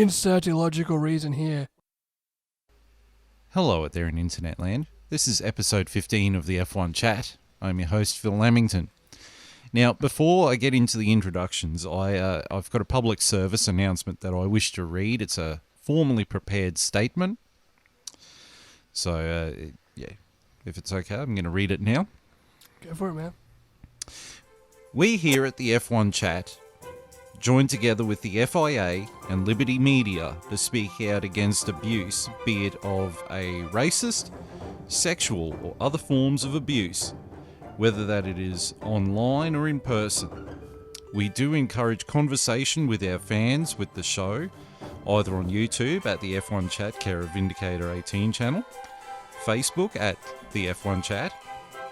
Insert illogical reason here. Hello out there in Internet land. This is episode 15 of the F1 Chat. I'm your host, Phil Lamington. Now, before I get into the introductions, I've got a public service announcement that I wish to read. It's a formally prepared statement. So, if it's okay, I'm going to read it now. Go for it, man. We here at the F1 Chat join together with the FIA and Liberty Media to speak out against abuse, be it of a racist, sexual or other forms of abuse, whether that it is online or in person. We do encourage conversation with our fans with the show, either on YouTube at the F1 Chat care of Vindicator 18 channel, Facebook at the F1 Chat,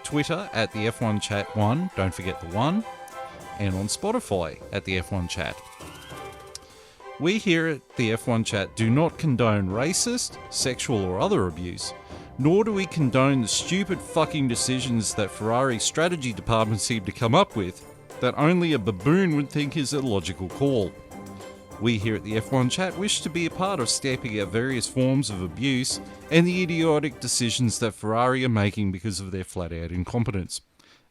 Twitter at the F1 Chat 1, don't forget the 1, and on Spotify at the F1 Chat. We here at the F1 Chat do not condone racist, sexual or other abuse, nor do we condone the stupid fucking decisions that Ferrari's strategy department seem to come up with that only a baboon would think is a logical call. We here at the F1 Chat wish to be a part of stamping out various forms of abuse and the idiotic decisions that Ferrari are making because of their flat-out incompetence.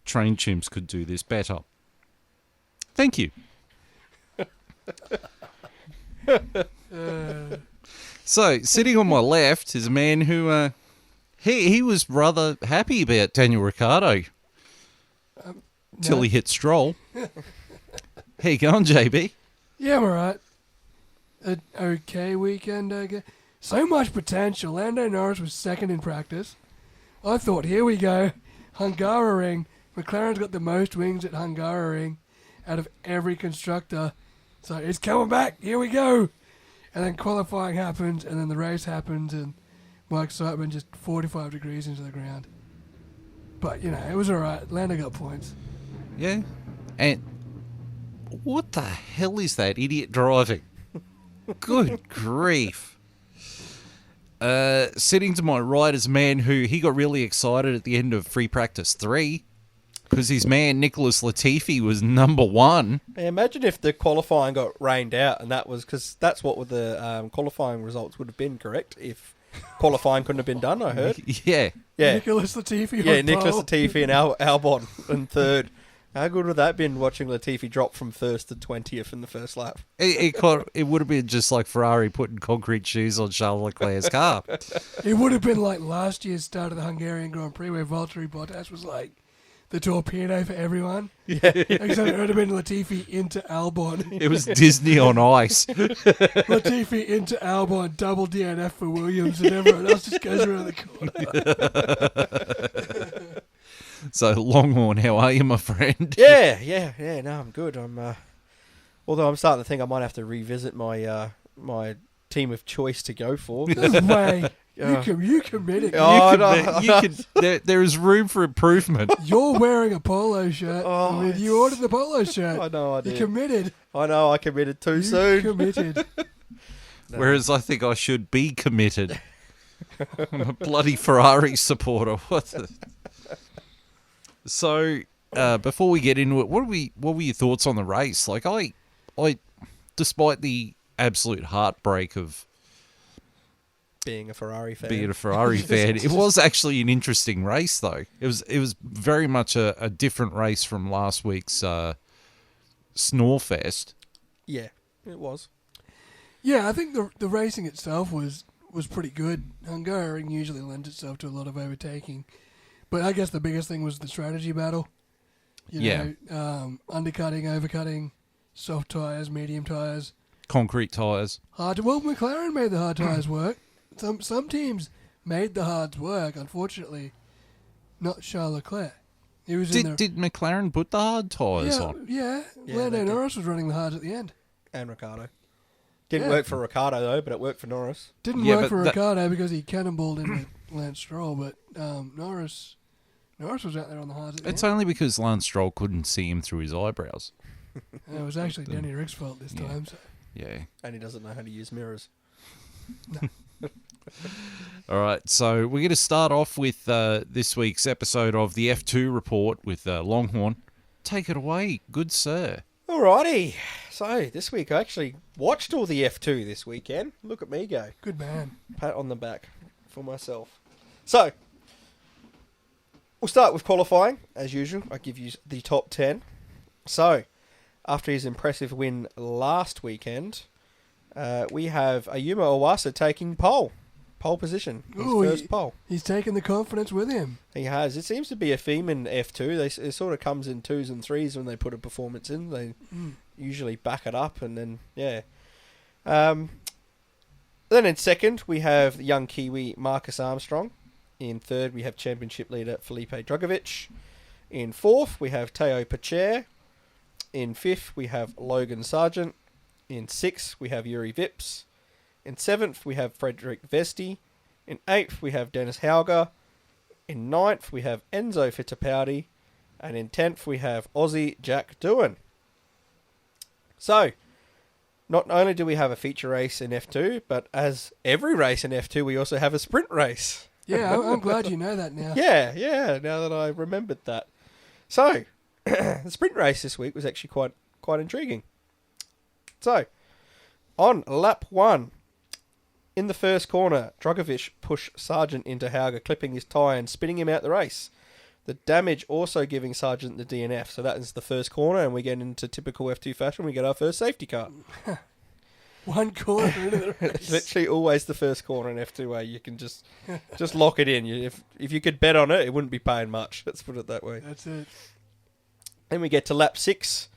Trained chimps could do this better. Thank you. So, sitting on my left is a man who, he was rather happy about Daniel Ricciardo till he hit Stroll. How you going, JB? Yeah, I'm alright. An okay weekend, I guess. So much potential. Lando Norris was second in practice. I thought, here we go. Hungaroring. McLaren's got the most wins at Hungaroring out of every constructor. So it's coming back. Here we go. And then qualifying happens, and then the race happens, and my excitement just 45 degrees into the ground. But, it was alright. Lando got points. Yeah. And what the hell is that idiot driving? Good grief. Sitting to my right is a man who he got really excited at the end of free practice 3 because his man Nicholas Latifi was number 1. Yeah, imagine if the qualifying got rained out, and that was because that's what the qualifying results would have been, correct? If qualifying couldn't have been done, I heard. Yeah. Nicholas Latifi. Yeah, Nicholas Latifi and Albon in third. How good would that have been watching Latifi drop from first to 20th in the first lap? It would have been just like Ferrari putting concrete shoes on Charles Leclerc's car. It would have been like last year's start of the Hungarian Grand Prix where Valtteri Bottas was like the torpedo for everyone. Yeah. Except it would have been Latifi into Albon. It was Disney on ice. Latifi into Albon, double DNF for Williams, and everyone else just goes around the corner. So, Longhorn, how are you, my friend? Yeah. No, I'm good. Although I'm starting to think I might have to revisit my my team of choice to go for. No way. You committed. There is room for improvement. You're wearing a polo shirt. You ordered the polo shirt. I know I did. You committed. I know I committed too soon. Committed. No. Whereas I think I should be committed. I'm a bloody Ferrari supporter. What the... So, before we get into it, what were your thoughts on the race? Like, I, despite the absolute heartbreak of being a Ferrari fan, it was actually an interesting race, though. It was very much a different race from last week's Snorefest. Yeah, it was. Yeah, I think the racing itself was pretty good. Hungaroring usually lends itself to a lot of overtaking. But I guess the biggest thing was the strategy battle. Undercutting, overcutting, soft tyres, medium tyres. Concrete tyres. McLaren made the hard tyres work. Some teams made the hards work, unfortunately. Not Charles Leclerc. Did McLaren put the hard tyres on? Yeah. Lando Norris was running the hards at the end. And Ricciardo. Didn't work for Ricciardo, though, but it worked for Norris. Didn't work for Ricciardo because he cannonballed into Lance Stroll, but Norris was out there on the hards at the end. It's only because Lance Stroll couldn't see him through his eyebrows. And it was actually Danny Rick's fault this time. So. Yeah. And he doesn't know how to use mirrors. No. All right, so we're going to start off with this week's episode of the F2 Report with Longhorn. Take it away, good sir. Alrighty. So, this week I actually watched all the F2 this weekend. Look at me go. Good man. Pat on the back for myself. So, we'll start with qualifying. As usual, I give you the top 10. So, after his impressive win last weekend, we have Ayumu Iwasa taking pole position, his first pole. He's taken the confidence with him. He has. It seems to be a theme in F2. It sort of comes in 2s and 3s when they put a performance in. They usually back it up, and then, yeah. Then in second, we have the young Kiwi Marcus Armstrong. In third, we have championship leader Felipe Drugovich. In fourth, we have Teo Pacher. In fifth, we have Logan Sargent. In sixth, we have Yuri Vips. In seventh, we have Frederick Vesti. In eighth, we have Dennis Hauger. In ninth, we have Enzo Fittipaldi. And in 10th, we have Aussie Jack Doohan. So, not only do we have a feature race in F2, but as every race in F2, we also have a sprint race. Yeah, I'm glad you know that now. Yeah, now that I remembered that. So, the sprint race this week was actually quite intriguing. So, on lap 1, in the first corner, Drugovich pushed Sargent into Hauger, clipping his tyre and spinning him out the race. The damage also giving Sargent the DNF. So that is the first corner, and we get into typical F2 fashion. We get our first safety car. One corner into the race. It's literally always the first corner in F2 where you can just lock it in. If you could bet on it, it wouldn't be paying much. Let's put it that way. That's it. Then we get to lap 6.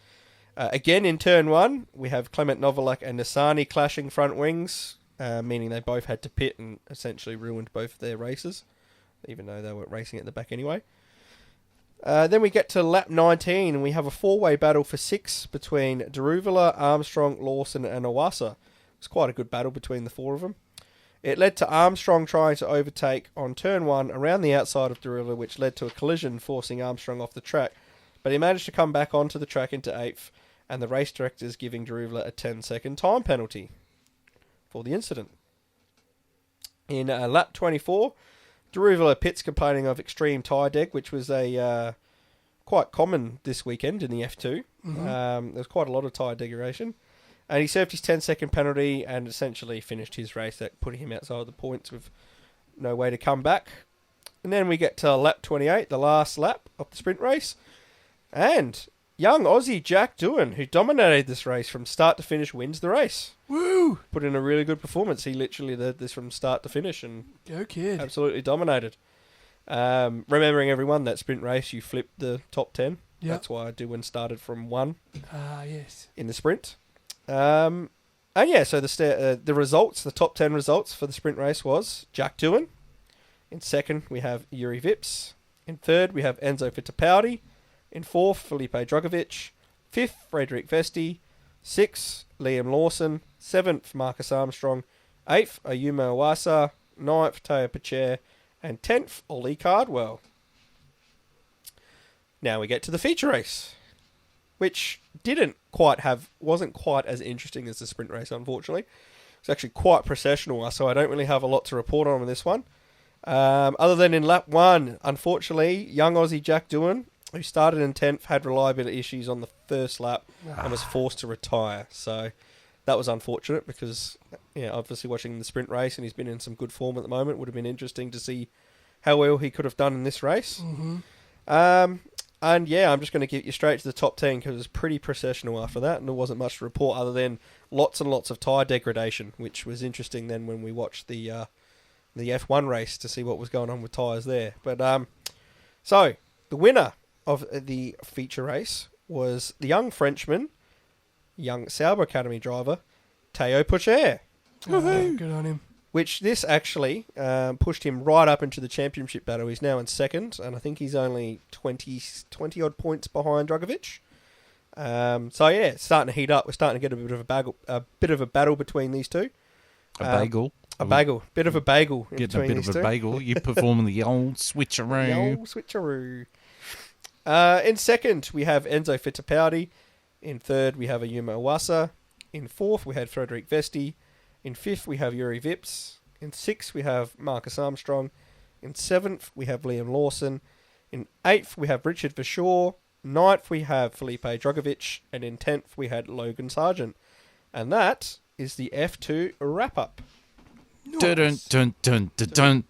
Again, in turn 1, we have Clement Novalak and Nisani clashing front wings, meaning they both had to pit and essentially ruined both of their races, even though they were racing at the back anyway. Then we get to lap 19, and we have a 4-way battle for 6 between Daruvula, Armstrong, Lawson, and Iwasa. It was quite a good battle between the 4 of them. It led to Armstrong trying to overtake on turn 1 around the outside of Daruvula, which led to a collision, forcing Armstrong off the track. But he managed to come back onto the track into 8th, and the race directors giving Daruvula a 10-second time penalty for the incident. In lap 24, Daruvula pits complaining of extreme tyre deg, which was a quite common this weekend in the F2. There's quite a lot of tyre degradation. And he served his 10-second penalty and essentially finished his race, putting him outside the points with no way to come back. And then we get to lap 28, the last lap of the sprint race. And young Aussie Jack Doohan, who dominated this race from start to finish, wins the race. Woo! Put in a really good performance. He literally led this from start to finish and Go kid. absolutely dominated. Remembering everyone, that sprint race, you flipped the top 10. Yep. That's why Doohan started from 1 Yes. in the sprint. And yeah, so the results, the top 10 results for the sprint race was Jack Doohan. In second, we have Yuri Vips. In third, we have Enzo Fittipaldi. In fourth, Felipe Drugovich. Fifth, Frederick Vesti. Sixth, Liam Lawson. Seventh, Marcus Armstrong. Eighth, Ayumu Iwasa. Ninth, Teo Pacher. And 10th, Ollie Cardwell. Now we get to the feature race, which wasn't quite as interesting as the sprint race, unfortunately. It's actually quite processional, so I don't really have a lot to report on this one. Other than in lap 1, unfortunately, young Aussie Jack Doohan, who started in 10th, had reliability issues on the first lap and was forced to retire. So that was unfortunate because, obviously watching the sprint race, and he's been in some good form at the moment, would have been interesting to see how well he could have done in this race. And yeah, I'm just going to get you straight to the top 10 because it was pretty processional after that, and there wasn't much to report other than lots and lots of tyre degradation, which was interesting then when we watched the F1 race to see what was going on with tyres there. But so the winner of the feature race was the young Frenchman, young Sauber Academy driver, Teo Pacher. Good on him. Which this actually pushed him right up into the championship battle. He's now in second, and I think he's only 20 odd points behind Drugovich. So yeah, it's starting to heat up. We're starting to get a bit of a battle between these two. A bagel. Bit of a bagel. Getting a bit of a bagel. You're performing the old switcheroo. The old switcheroo. In second, we have Enzo Fittipaldi. In third, we have Ayumu Iwasa. In fourth, we had Frederick Vesti. In fifth, we have Yuri Vips. In sixth, we have Marcus Armstrong. In seventh, we have Liam Lawson. In eighth, we have Richard Verschoor. 9th, we have Felipe Drogovic. And in 10th, we had Logan Sargent. And that is the F2 wrap-up. Dun, dun, dun, dun, dun, dun.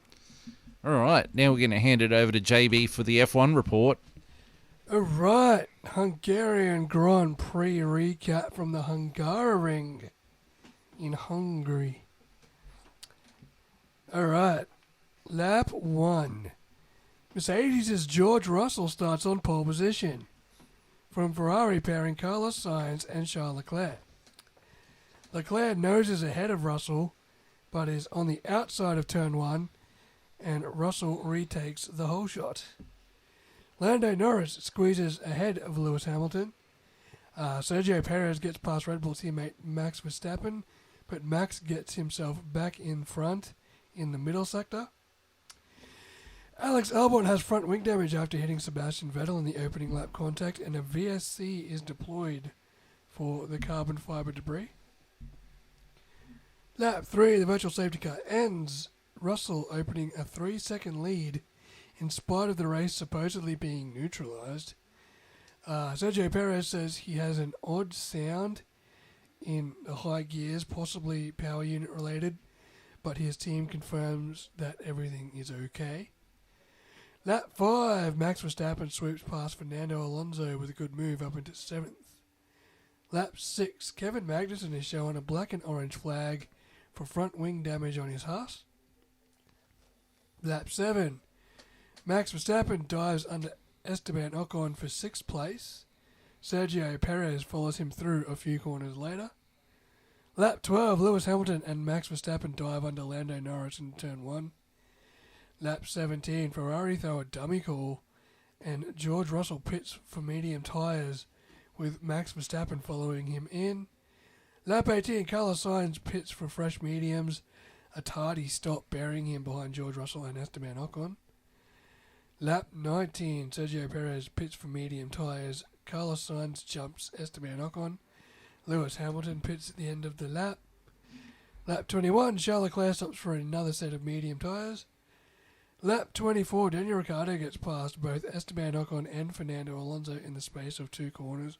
All right, now we're going to hand it over to JB for the F1 report. All right, Hungarian Grand Prix recap from the Hungaroring in Hungary. All right, lap 1. Mercedes' George Russell starts on pole position. From Ferrari pairing Carlos Sainz and Charles Leclerc. Leclerc noses ahead of Russell, but is on the outside of turn 1, and Russell retakes the whole shot. Lando Norris squeezes ahead of Lewis Hamilton. Sergio Perez gets past Red Bull teammate Max Verstappen, but Max gets himself back in front in the middle sector. Alex Albon has front wing damage after hitting Sebastian Vettel in the opening lap contact, and a VSC is deployed for the carbon fibre debris. Lap 3, the virtual safety car ends. Russell opening a 3-second lead in spite of the race supposedly being neutralised. Sergio Perez says he has an odd sound in the high gears, possibly power unit related, but his team confirms that everything is okay. Lap 5, Max Verstappen sweeps past Fernando Alonso with a good move up into 7th. Lap 6, Kevin Magnussen is showing a black and orange flag for front wing damage on his Haas. Lap 7, Max Verstappen dives under Esteban Ocon for 6th place. Sergio Perez follows him through a few corners later. Lap 12, Lewis Hamilton and Max Verstappen dive under Lando Norris in turn 1. Lap 17, Ferrari throw a dummy call, and George Russell pits for medium tyres, with Max Verstappen following him in. Lap 18, Carlos Sainz pits for fresh mediums, a tardy stop burying him behind George Russell and Esteban Ocon. Lap 19, Sergio Perez pits for medium tyres, Carlos Sainz jumps Esteban Ocon. Lewis Hamilton pits at the end of the lap. Lap 21, Charles Leclerc stops for another set of medium tyres. Lap 24, Daniel Ricciardo gets past both Esteban Ocon and Fernando Alonso in the space of 2 corners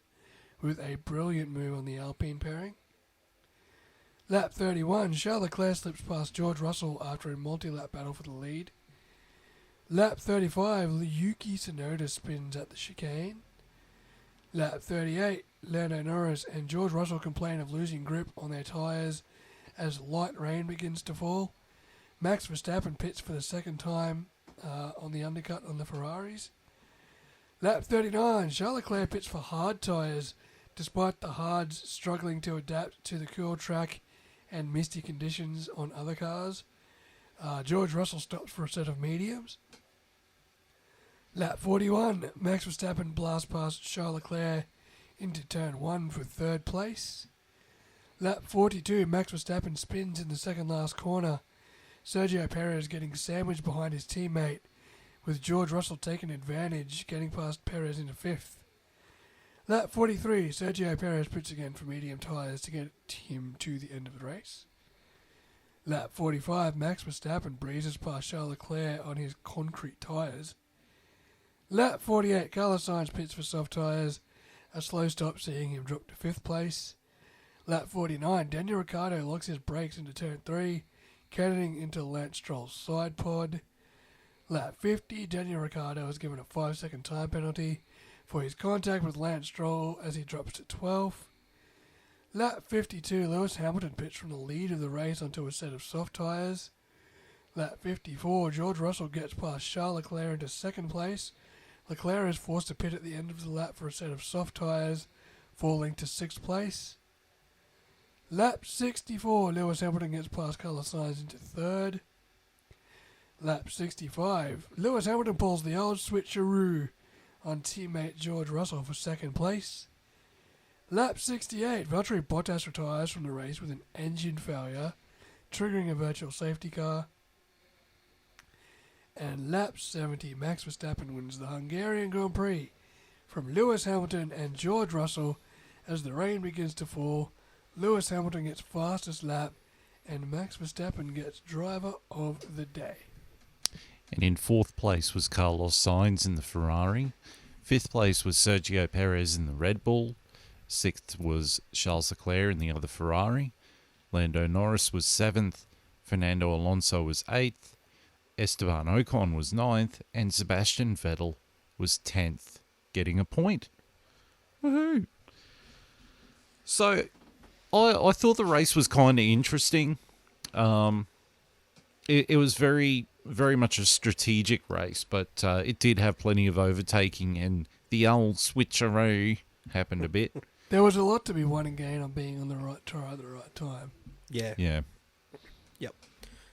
with a brilliant move on the Alpine pairing. Lap 31, Charles Leclerc slips past George Russell after a multi-lap battle for the lead. Lap 35, Yuki Tsunoda spins at the chicane. Lap 38, Lando Norris and George Russell complain of losing grip on their tyres as light rain begins to fall. Max Verstappen pits for the second time on the undercut on the Ferraris. Lap 39, Charles Leclerc pits for hard tyres, despite the hards struggling to adapt to the cool track and misty conditions on other cars. George Russell stops for a set of mediums. Lap 41, Max Verstappen blasts past Charles Leclerc into turn 1 for 3rd place. Lap 42, Max Verstappen spins in the second last corner. Sergio Perez getting sandwiched behind his teammate, with George Russell taking advantage, getting past Perez into 5th. Lap 43, Sergio Perez pits again for medium tyres to get him to the end of the race. Lap 45, Max Verstappen breezes past Charles Leclerc on his concrete tyres. Lap 48, Carlos Sainz pits for soft tyres, a slow stop seeing him drop to 5th place. Lap 49, Daniel Ricciardo locks his brakes into turn 3, cannoning into Lance Stroll's side pod. Lap 50, Daniel Ricciardo is given a 5-second time penalty for his contact with Lance Stroll as he drops to 12th. Lap 52, Lewis Hamilton pits from the lead of the race onto a set of soft tyres. Lap 54, George Russell gets past Charles Leclerc into 2nd place. Leclerc is forced to pit at the end of the lap for a set of soft tyres, falling to 6th place. Lap 64, Lewis Hamilton gets past Carlos Sainz into 3rd. Lap 65, Lewis Hamilton pulls the old switcheroo on teammate George Russell for 2nd place. Lap 68, Valtteri Bottas retires from the race with an engine failure, triggering a virtual safety car. And lap 70, Max Verstappen wins the Hungarian Grand Prix from Lewis Hamilton and George Russell as the rain begins to fall. Lewis Hamilton gets fastest lap and Max Verstappen gets driver of the day. And in 4th place was Carlos Sainz in the Ferrari. Fifth place was Sergio Perez in the Red Bull. Sixth was Charles Leclerc in the other Ferrari. Lando Norris was seventh. Fernando Alonso was eighth. Esteban Ocon was ninth. And Sebastian Vettel was 10th, getting a point. Woohoo! So, I thought the race was kind of interesting. It was very, very much a strategic race, but it did have plenty of overtaking, and the old switcheroo happened a bit. There was a lot to be won and gained on being on the right tire at the right time. Yeah. Yeah. Yep.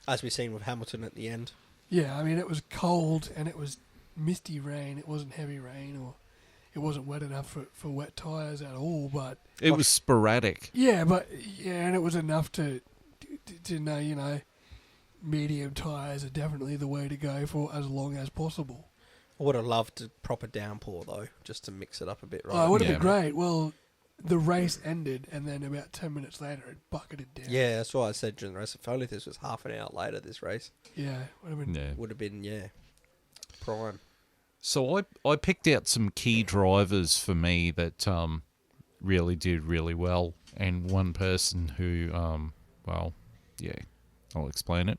As we've seen with Hamilton at the end. Yeah, I mean, it was cold and it was misty rain. It wasn't heavy rain, or it wasn't wet enough for wet tyres at all, but... It was sporadic. Yeah, and it was enough to know, medium tyres are definitely the way to go for as long as possible. I would have loved a proper downpour, though, just to mix it up a bit, right? Oh, it would have Yeah. been great. Well, the race ended, and then about 10 minutes later, it bucketed down. Yeah, that's what I said during the race. If only this was half an hour later, this race Yeah, would have been... Yeah. would have been, prime. So I picked out some key drivers for me that really did really well, and one person who, I'll explain it.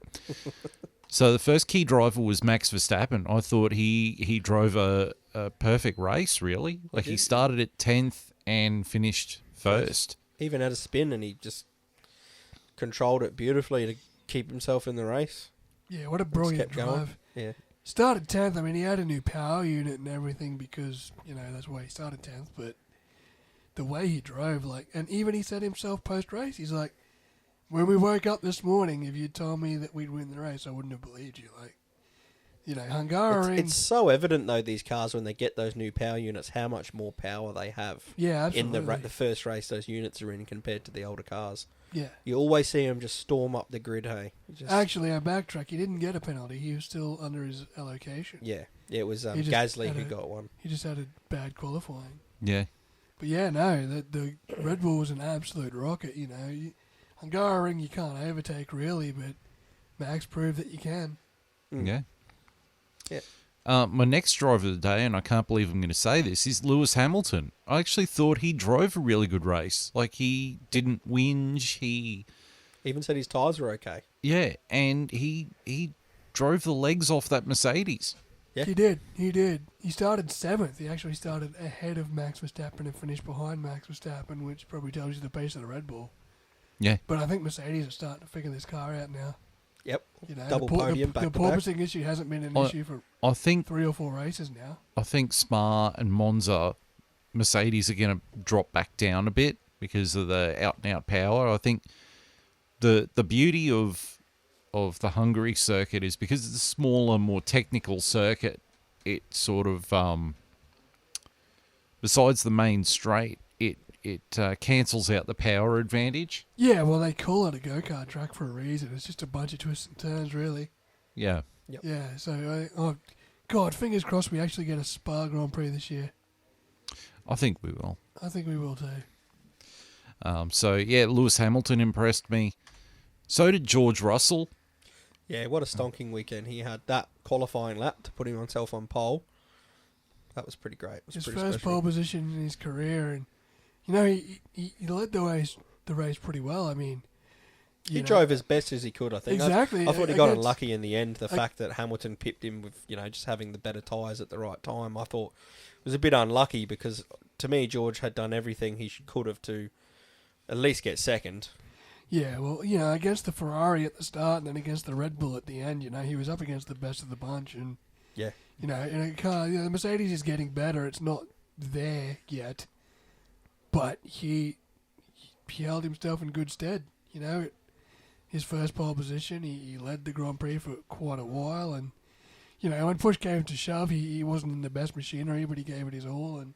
So the first key driver was Max Verstappen. I thought he drove a perfect race, really. Like, he started at 10th and finished first. He even had a spin, and he just controlled it beautifully to keep himself in the race. Yeah, what a Just brilliant kept going. drive. Yeah. Started 10th. I mean, he had a new power unit and everything because, that's why he started 10th. But the way he drove, and even he said himself post-race, he's like, when we woke up this morning, if you'd told me that we'd win the race, I wouldn't have believed you. Hungary. It's so evident, though, these cars, when they get those new power units, how much more power they have. Yeah, absolutely. In the first race those units are in compared to the older cars. Yeah. You always see them just storm up the grid, hey? Actually, I backtrack. He didn't get a penalty. He was still under his allocation. Yeah, it was He just Gasly had who a- got one. He just had a bad qualifying. Yeah. But yeah, no, the Red Bull was an absolute rocket. Hungary, you can't overtake really, but Max proved that you can. Mm. Yeah. Yeah. My next driver of the day, and I can't believe I'm going to say this, is Lewis Hamilton. I actually thought he drove a really good race. Like, he didn't whinge. He Even said his tyres were okay. and he drove the legs off that Mercedes. Yeah. He did. He started 7th. He actually started ahead of Max Verstappen and finished behind Max Verstappen, which probably tells you the pace of the Red Bull. Yeah. But I think Mercedes are starting to figure this car out now. Yep. the Double podium back The to back. porpoising issue hasn't been an I- issue for I think 3 or 4 races now. Spa and Monza, Mercedes are going to drop back down a bit because of the out-and-out power. I think the beauty of the Hungary circuit is because it's a smaller, more technical circuit, it sort of, besides the main straight, it cancels out the power advantage. Yeah, well, they call it a go-kart track for a reason. It's just a bunch of twists and turns, really. Yeah. Yep. Yeah, so, God, fingers crossed we actually get a Spa Grand Prix this year. I think we will. I think we will too. Lewis Hamilton impressed me. So did George Russell. Yeah, what a stonking weekend. He had that qualifying lap to put himself on pole. That was pretty great. It was His pretty first special. pole position in his career, and he led the race pretty well. I mean, He drove as best as he could, I think. Exactly. I thought he got Against- unlucky in the end. The fact that Hamilton pipped him with, just having the better tyres at the right time, I thought was a bit unlucky because, to me, George had done everything he could have to at least get second. Yeah, well, against the Ferrari at the start and then against the Red Bull at the end, he was up against the best of the bunch, and Yeah. in a car, the Mercedes is getting better. It's not there yet, but he held himself in good stead. His first pole position, he led the Grand Prix for quite a while, and when push came to shove, he wasn't in the best machinery, but he gave it his all. And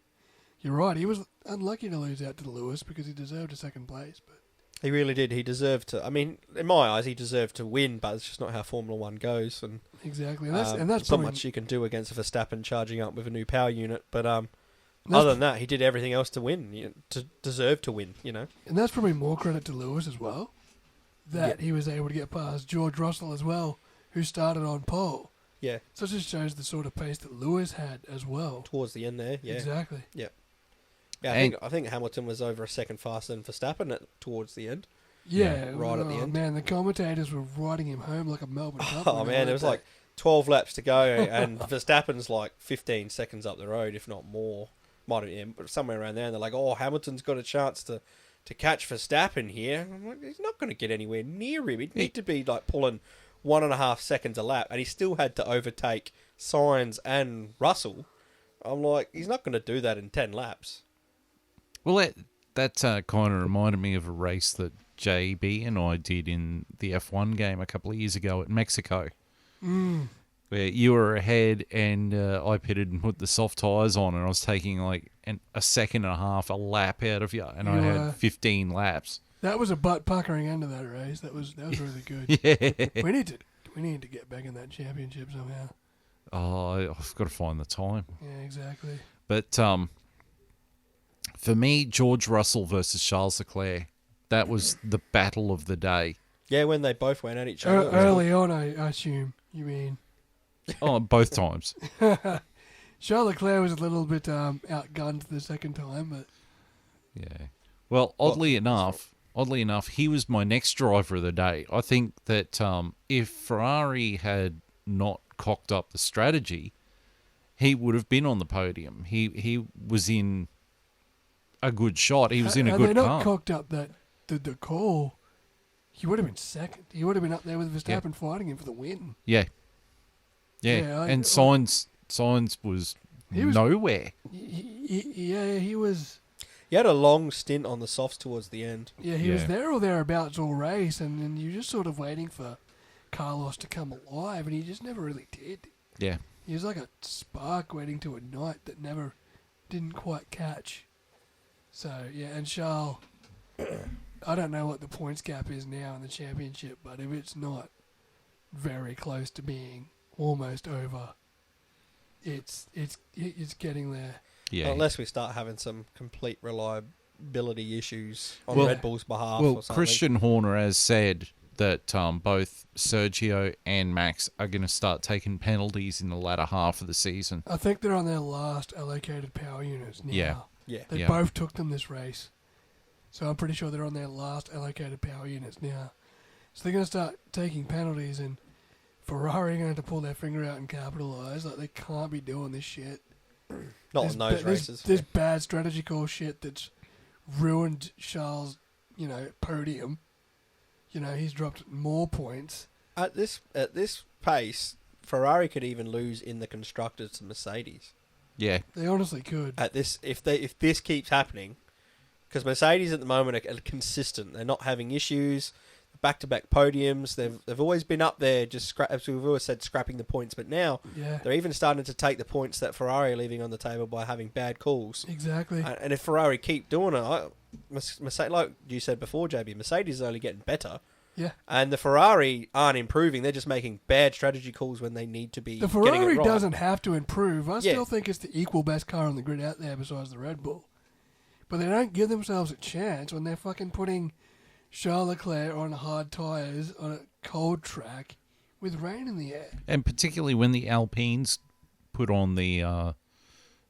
you're right, he was unlucky to lose out to Lewis because he deserved a second place. But He really did. He deserved to. I mean, in my eyes, he deserved to win, but it's just not how Formula One goes. And exactly, and that's there's not probably, much you can do against a Verstappen charging up with a new power unit. But other that's- than that, he did everything else to win, to deserve to win. and that's probably more credit to Lewis as well, that he was able to get past George Russell as well, who started on pole. Yeah, So it just shows the sort of pace that Lewis had as well. towards the end there. Yeah, Exactly. yeah. I think Hamilton was over a second faster than Verstappen towards the end. Yeah, right at the end. Man, the commentators were riding him home like a Melbourne Cup. Oh man, there was like 12 laps to go, and Verstappen's like 15 seconds up the road, if not more. Might have been somewhere around there. And they're like, "Oh, Hamilton's got a chance to catch Verstappen here." I'm like, he's not going to get anywhere near him. He'd need to be like pulling 1.5 seconds a lap, and he still had to overtake Sainz and Russell. I'm like, he's not going to do that in 10 laps. Well, that kind of reminded me of a race that JB and I did in the F1 game a couple of years ago at Mexico. Where you were ahead and I pitted and put the soft tyres on, and I was taking like a second and a half a lap out of you, and I had 15 laps. That was a butt puckering end of that race. That was really good. Yeah. We need to get back in that championship somehow. Oh, I've got to find the time. Yeah, exactly. But for me, George Russell versus Charles Leclerc, that was the battle of the day. Yeah, when they both went at each other. Early on, I assume you mean. Oh, both times. Charles Leclerc was a little bit outgunned the second time, but Yeah. Well, oddly enough, he was my next driver of the day. I think that if Ferrari had not cocked up the strategy, he would have been on the podium. He was in a good shot. He was in a good they car. not cocked up that the call. He would have been second. He would have been up there with Verstappen fighting him for the win. Yeah. Yeah, And Sainz was nowhere. He was. He had a long stint on the softs towards the end. Yeah, he was there or thereabouts all race, and you're just sort of waiting for Carlos to come alive, and he just never really did. Yeah. He was like a spark waiting to ignite that never didn't quite catch. So, yeah, and Charles, I don't know what the points gap is now in the championship, but if it's not very close to being almost over, it's getting there. Yeah. Unless we start having some complete reliability issues on Well- Red Bull's behalf Well, or something. Christian Horner has said that both Sergio and Max are going to start taking penalties in the latter half of the season. I think they're on their last allocated power units now. Yeah. Yeah. They Yeah. both took them this race. So I'm pretty sure they're on their last allocated power units now. So they're going to start taking penalties, and Ferrari are going to have to pull their finger out and capitalise. Like, they can't be doing this shit. Not in those races. There's bad strategy call shit that's ruined Charles', podium. He's dropped more points. At this pace, Ferrari could even lose in the constructors to Mercedes. Yeah. They honestly could. At this, if this keeps happening, because Mercedes at the moment are consistent. They're not having issues. Back-to-back podiums. They've always been up there, as we've always said, scrapping the points. But now they're even starting to take the points that Ferrari are leaving on the table by having bad calls. Exactly. And if Ferrari keep doing it, Mercedes, like you said before, JB, Mercedes is only getting better. Yeah. And the Ferrari aren't improving. They're just making bad strategy calls when they need to be. The getting it Ferrari right. doesn't have to improve. I still think it's the equal best car on the grid out there besides the Red Bull. But they don't give themselves a chance when they're fucking putting Charles Leclerc on hard tyres on a cold track with rain in the air. And particularly when the Alpines put on the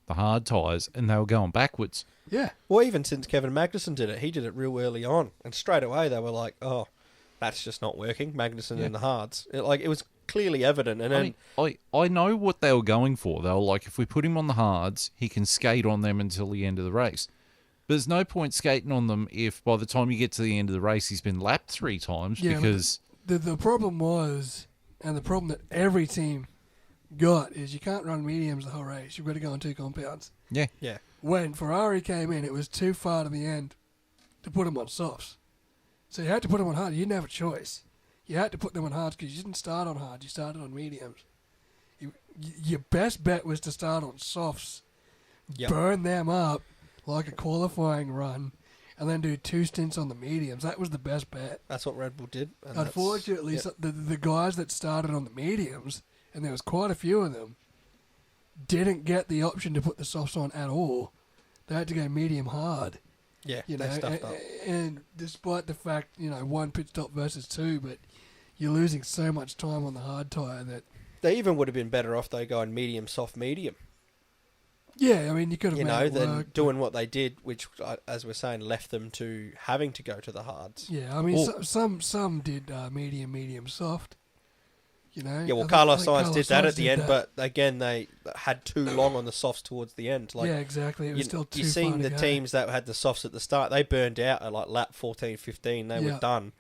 hard tyres and they were going backwards. Yeah. Well, even since Kevin Magnussen did it, he did it real early on. And straight away they were like, oh, that's just not working. Magnussen in the hards. It was clearly evident. And then, I know what they were going for. They were like, if we put him on the hards, he can skate on them until the end of the race. But there's no point skating on them if by the time you get to the end of the race, he's been lapped 3 times because... The problem was, and the problem that every team got, is you can't run mediums the whole race. You've got to go on 2 compounds. Yeah. When Ferrari came in, it was too far to the end to put them on softs. So you had to put them on hard. You didn't have a choice. You had to put them on hards because you didn't start on hard. You started on mediums. Your best bet was to start on softs, burn them up like a qualifying run, and then do 2 stints on the mediums. That was the best bet. that's what Red Bull did. And Unfortunately, the guys that started on the mediums, and there was quite a few of them, didn't get the option to put the softs on at all. They had to go medium hard. Yeah, You they know, stuffed up. and despite the fact, 1 pit stop versus 2, but you're losing so much time on the hard tyre that They even would have been better off though going medium, soft, medium. Yeah, I mean, you could have You made know, it than work. doing what they did, which, as we're saying, left them to having to go to the hards. Yeah, I mean, Well- some did medium, soft. You know. Yeah, well, I Carlos think Sainz did that Sainz at the did end, that. but again, they had too long on the softs towards the end. Like, yeah, exactly. It was still too you far seen to the go. teams that had the softs at the start, they burned out at like lap 14, 15, they were Yeah. done.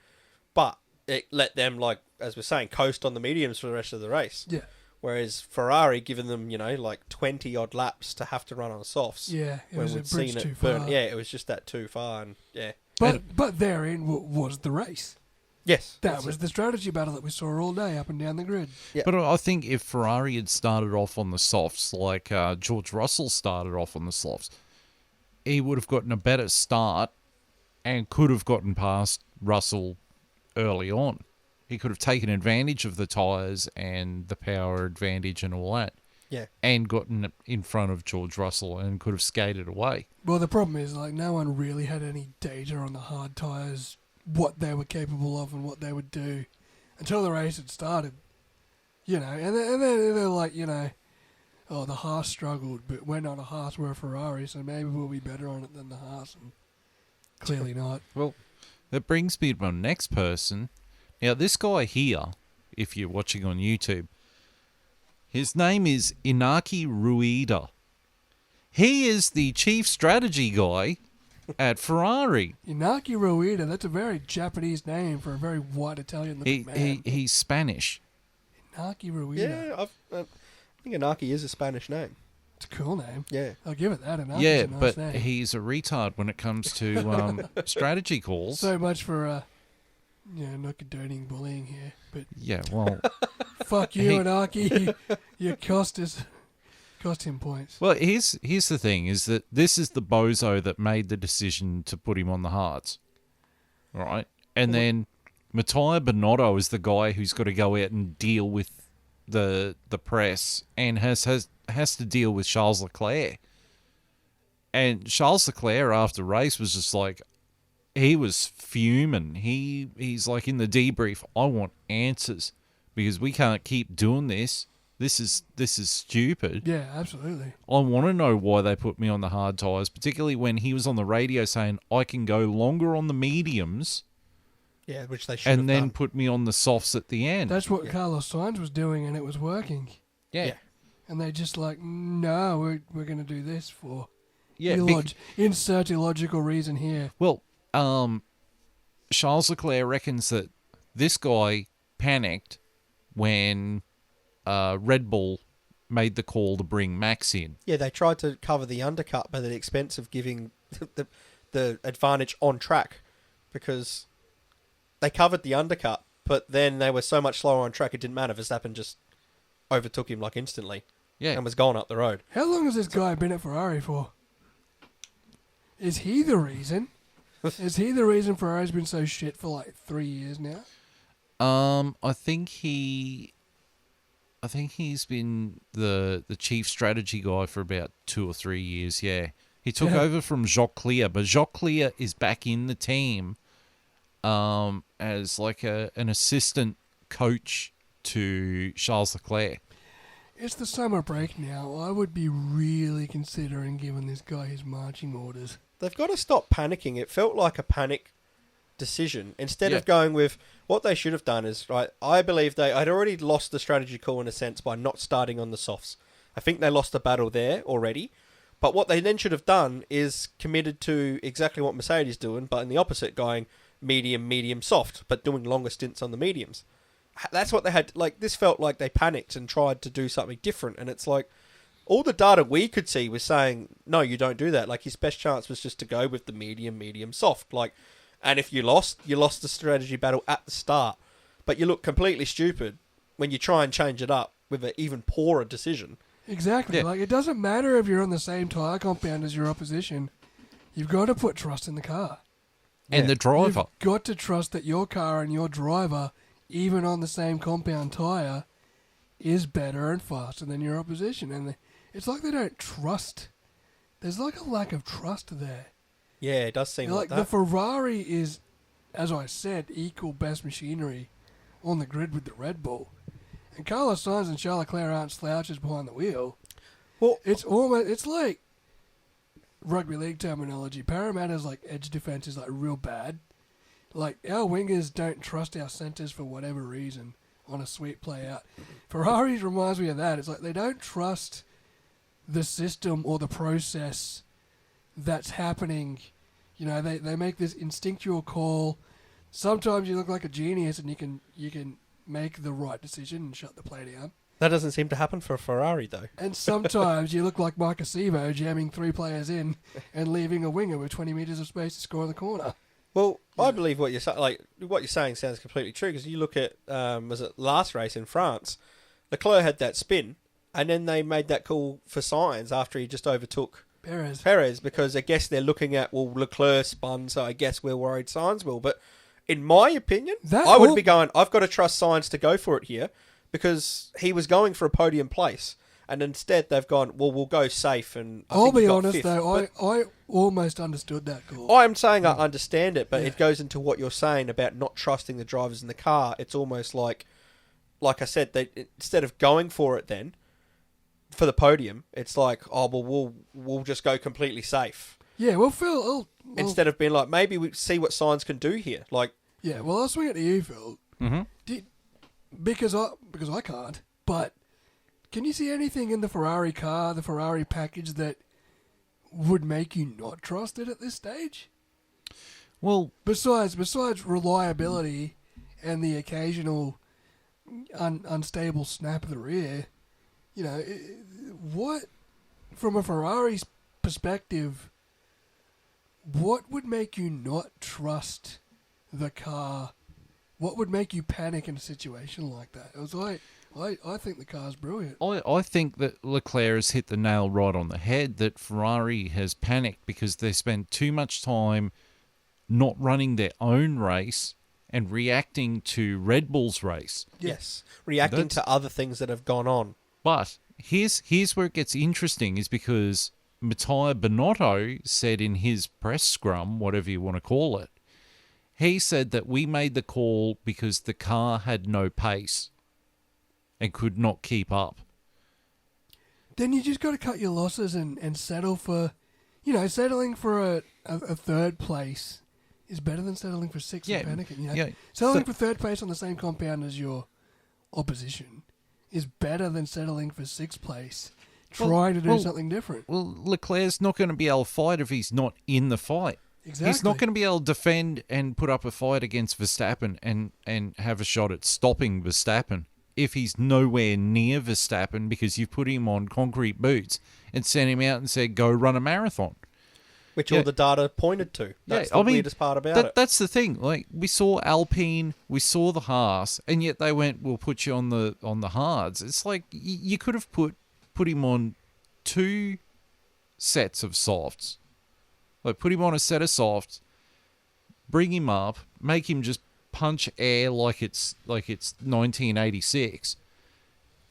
But it let them, like, as we're saying, coast on the mediums for the rest of the race. Yeah, Whereas Ferrari, given them, like 20 odd laps to have to run on softs. yeah. It when was a we'd bridge seen too it far. burn. Yeah, it was just that too far. And yeah. But therein was the race. Yes. That that's was it. the strategy battle that we saw all day up and down the grid. Yeah. But I think if Ferrari had started off on the softs like George Russell started off on the softs, he would have gotten a better start and could have gotten past Russell early on. He could have taken advantage of the tyres and the power advantage and all that, Yeah. and gotten in front of George Russell and could have skated away. Well, the problem is, like, no one really had any data on the hard tyres, what they were capable of and what they would do until the race had started. You know, and then they're like, oh, the Haas struggled, but we're not a Haas, we're a Ferrari, so maybe we'll be better on it than the Haas. And clearly not. Well, that brings me to my next person. Now, this guy here, if you're watching on YouTube, his name is Inaki Rueda. He is the chief strategy guy at Ferrari. Inaki Rueda, that's a very Japanese name for a very white Italian-looking man. He's Spanish. Inaki Rueda. Yeah, I think Anaki is a Spanish name. It's a cool name. Yeah. I'll give it that. Inaki's Yeah, a nice but name. he's a retard when it comes to strategy calls. So much for, not condoning bullying here, but Yeah, well, fuck you, He- Inaki. You cost him points. well. Here's the thing: is that this is the bozo that made the decision to put him on the hards, right? And then Mattia Binotto is the guy who's got to go out and deal with the press and has to deal with Charles Leclerc. And Charles Leclerc after race was just like, he was fuming. He's like in the debrief, I want answers because we can't keep doing this. This is stupid. Yeah, absolutely. I want to know why they put me on the hard tyres, particularly when he was on the radio saying I can go longer on the mediums Yeah, which they should have and then done. put me on the softs at the end. That's what Yeah. Carlos Sainz was doing, and it was working. yeah. And they just like, no, we're going to do this for Yeah. insert illogical reason here. Well, Charles Leclerc reckons that this guy panicked when Red Bull made the call to bring Max in. Yeah, they tried to cover the undercut but at the expense of giving the advantage on track because they covered the undercut, but then they were so much slower on track it didn't matter. Verstappen just overtook him like instantly Yeah. and was going up the road. How long has this guy been at Ferrari for? Is he the reason? Is he the reason Ferrari's been so shit for like 3 years now? I think he's been the chief strategy guy for about 2 or 3 years. Yeah, he took Yeah. over from Jacques Clear, but Jacques Clear is back in the team, as like an assistant coach to Charles Leclerc. It's the summer break now. I would be really considering giving this guy his marching orders. They've got to stop panicking. It felt like a panic decision. Instead Yeah. of going with what they should have done is, right, I believe they had already lost the strategy call in a sense by not starting on the softs. I think they lost the battle there already. But what they then should have done is committed to exactly what Mercedes doing, but in the opposite, going medium, medium, soft, but doing longer stints on the mediums. That's what they had. Like, this felt like they panicked and tried to do something different. And it's like, all the data we could see was saying, no, you don't do that. Like, his best chance was just to go with the medium, medium, soft. Like, and if you lost the strategy battle at the start. But you look completely stupid when you try and change it up with an even poorer decision. Exactly. Yeah. Like, it doesn't matter if you're on the same tyre compound as your opposition. You've got to put trust in the car. And Yeah. the driver. You've got to trust that your car and your driver, even on the same compound tyre, is better and faster than your opposition. And it's like they don't trust. There's like a lack of trust there. Yeah, it does seem like The that. Ferrari is, as I said, equal best machinery on the grid with the Red Bull. And Carlos Sainz and Charles Leclerc aren't slouches behind the wheel. Well, It's like rugby league terminology. Parramatta's like edge defense is like real bad. Like our wingers don't trust our centres for whatever reason on a sweep play out. Ferraris reminds me of that. It's like they don't trust the system or the process that's happening. You know, they make this instinctual call. Sometimes you look like a genius and you can make the right decision and shut the play down. that doesn't seem to happen for a Ferrari, though. And sometimes you look like Mike Acevo jamming 3 players in and leaving a winger with 20 metres of space to score in the corner. Well, I believe what you're saying. Like what you're saying sounds completely true because you look at was it last race in France, Leclerc had that spin, and then they made that call for Sainz after he just overtook Perez. because I guess they're looking at Leclerc spun, so I guess we're worried Sainz will. But in my opinion, I would be going. I've got to trust Sainz to go for it here because he was going for a podium place. And instead, they've gone, well, we'll go safe. And I'll be honest, though, I almost understood that call. I'm saying I understand it, but it goes into what you're saying about not trusting the drivers in the car. It's almost like I said, they instead of going for it then, for the podium, it's like, oh, well, we'll just go completely safe. Yeah, well, Phil... Instead of being like, maybe we see what Sainz can do here. Like, yeah, well, I'll swing it to you, Phil. Mm-hmm. Because I can't, but... Can you see anything in the Ferrari car, the Ferrari package, that would make you not trust it at this stage? Well, besides reliability and the occasional unstable snap of the rear, you know, what from a Ferrari's perspective, what would make you not trust the car? What would make you panic in a situation like that? It was like, I think the car's brilliant. I think that Leclerc has hit the nail right on the head, that Ferrari has panicked because they spent too much time not running their own race and reacting to Red Bull's race. yes, reacting to other things that have gone on. But here's where it gets interesting, is because Mattia Binotto said in his press scrum, whatever you want to call it, he said that we made the call because the car had no pace and could not keep up. Then you just got to cut your losses and settle for, you know, settling for a third place is better than settling for sixth and panicking. You know? Settling for third place on the same compound as your opposition is better than settling for sixth place, trying to do something different. Well, Leclerc's not going to be able to fight if he's not in the fight. Exactly. He's not going to be able to defend and put up a fight against Verstappen and have a shot at stopping Verstappen if he's nowhere near Verstappen, because you've put him on concrete boots and sent him out and said, go run a marathon. Which all the data pointed to. That's the weirdest part about it. That's the thing. Like, we saw Alpine, we saw the Haas, and yet they went, we'll put you on the hards. It's like you could have put him on 2 sets of softs. Like, put him on a set of softs, bring him up, make him just punch air like it's 1986,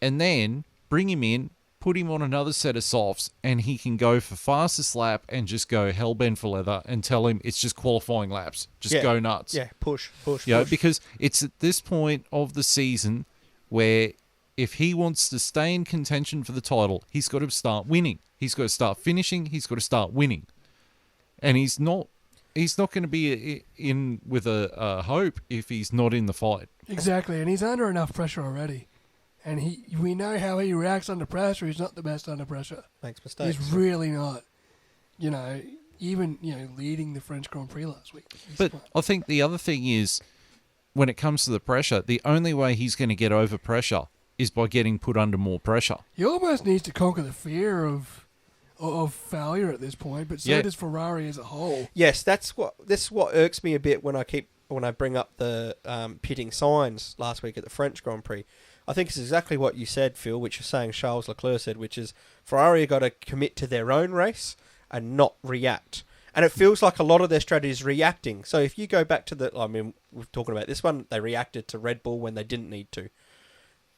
and then bring him in, put him on another set of softs, and he can go for fastest lap and just go hell-bent for leather and tell him it's just qualifying laps. Just go nuts. Yeah, push. You know, because it's at this point of the season where if he wants to stay in contention for the title, he's got to start winning. He's got to start finishing. He's got to start winning. And he's not going to be in with a hope if he's not in the fight. Exactly, and he's under enough pressure already. And we know how he reacts under pressure. He's not the best under pressure. Makes mistakes. He's really not. You know, even leading the French Grand Prix last week. But I think the other thing is, when it comes to the pressure, the only way he's going to get over pressure is by getting put under more pressure. He almost needs to conquer the fear of failure at this point, but so does Ferrari as a whole. Yes, this is what irks me a bit when I bring up the pitting signs last week at the French Grand Prix. I think it's exactly what you said, Phil, which is saying Charles Leclerc said, which is Ferrari have got to commit to their own race and not react. And it feels like a lot of their strategy is reacting. So if you go back to we're talking about this one, they reacted to Red Bull when they didn't need to.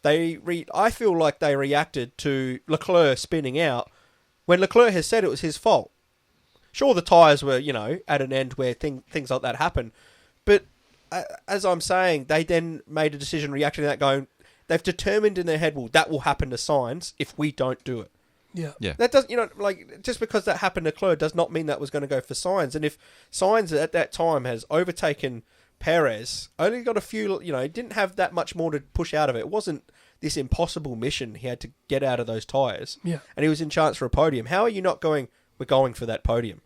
I feel like they reacted to Leclerc spinning out when Leclerc has said it was his fault. Sure, the tyres were, at an end where things like that happen. But as I'm saying, they then made a decision reacting to that going, they've determined in their head, well, that will happen to Sainz if we don't do it. Yeah. Yeah. That does, just because that happened to Leclerc does not mean that was going to go for Sainz. And if Sainz at that time has overtaken Perez, only got a few, he didn't have that much more to push out of it. It wasn't this impossible mission he had to get out of those tyres. Yeah. And he was in chance for a podium. How are you not going, we're going for that podium?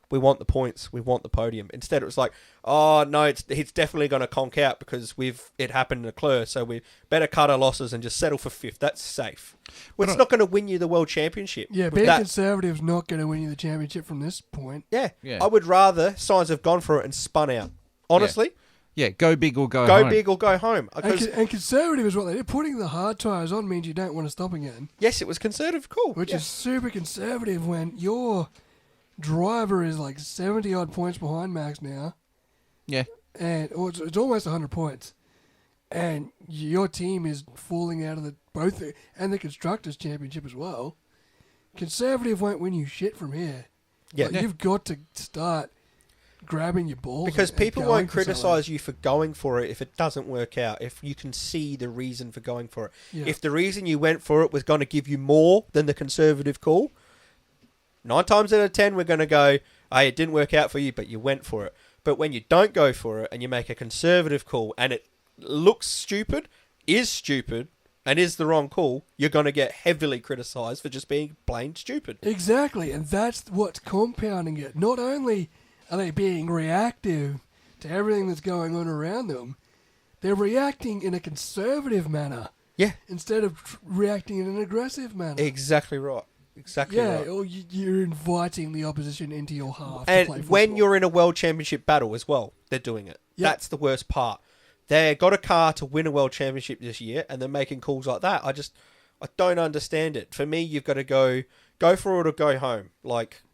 We want the points. We want the podium. Instead, it was like, oh, no, it's definitely going to conk out because it happened to Leclerc, so we better cut our losses and just settle for fifth. That's safe. Well, it's not going to win you the world championship. Yeah, being conservative is not going to win you the championship from this point. Yeah. Yeah. I would rather Sainz have gone for it and spun out. Honestly. Yeah, go big or go home. Go big or go home. And conservative is what they did. Putting the hard tyres on means you don't want to stop again. Yes, it was conservative. Cool. Which is super conservative when your driver is like 70-odd points behind Max now. Yeah. And it's almost 100 points. And your team is falling out of the Constructors' Championship as well. Conservative won't win you shit from here. Yeah. You've got to start grabbing your balls. Because and people going won't for something. criticise you for going for it if it doesn't work out, if you can see the reason for going for it. Yeah. If the reason you went for it was going to give you more than the conservative call, 9 times out of 10 we're going to go, hey, it didn't work out for you, but you went for it. But when you don't go for it and you make a conservative call and it looks stupid, and is the wrong call, you're going to get heavily criticised for just being plain stupid. Exactly, and that's what's compounding it. Not only are they being reactive to everything that's going on around them, they're reacting in a conservative manner. Yeah. Instead of reacting in an aggressive manner. Exactly right. Exactly yeah, right. or you're inviting the opposition into your half. And to play when football. you're in a world championship battle as well, they're doing it. Yep. That's the worst part. They got a car to win a world championship this year, and they're making calls like that. I don't understand it. For me, you've got to go for it or go home.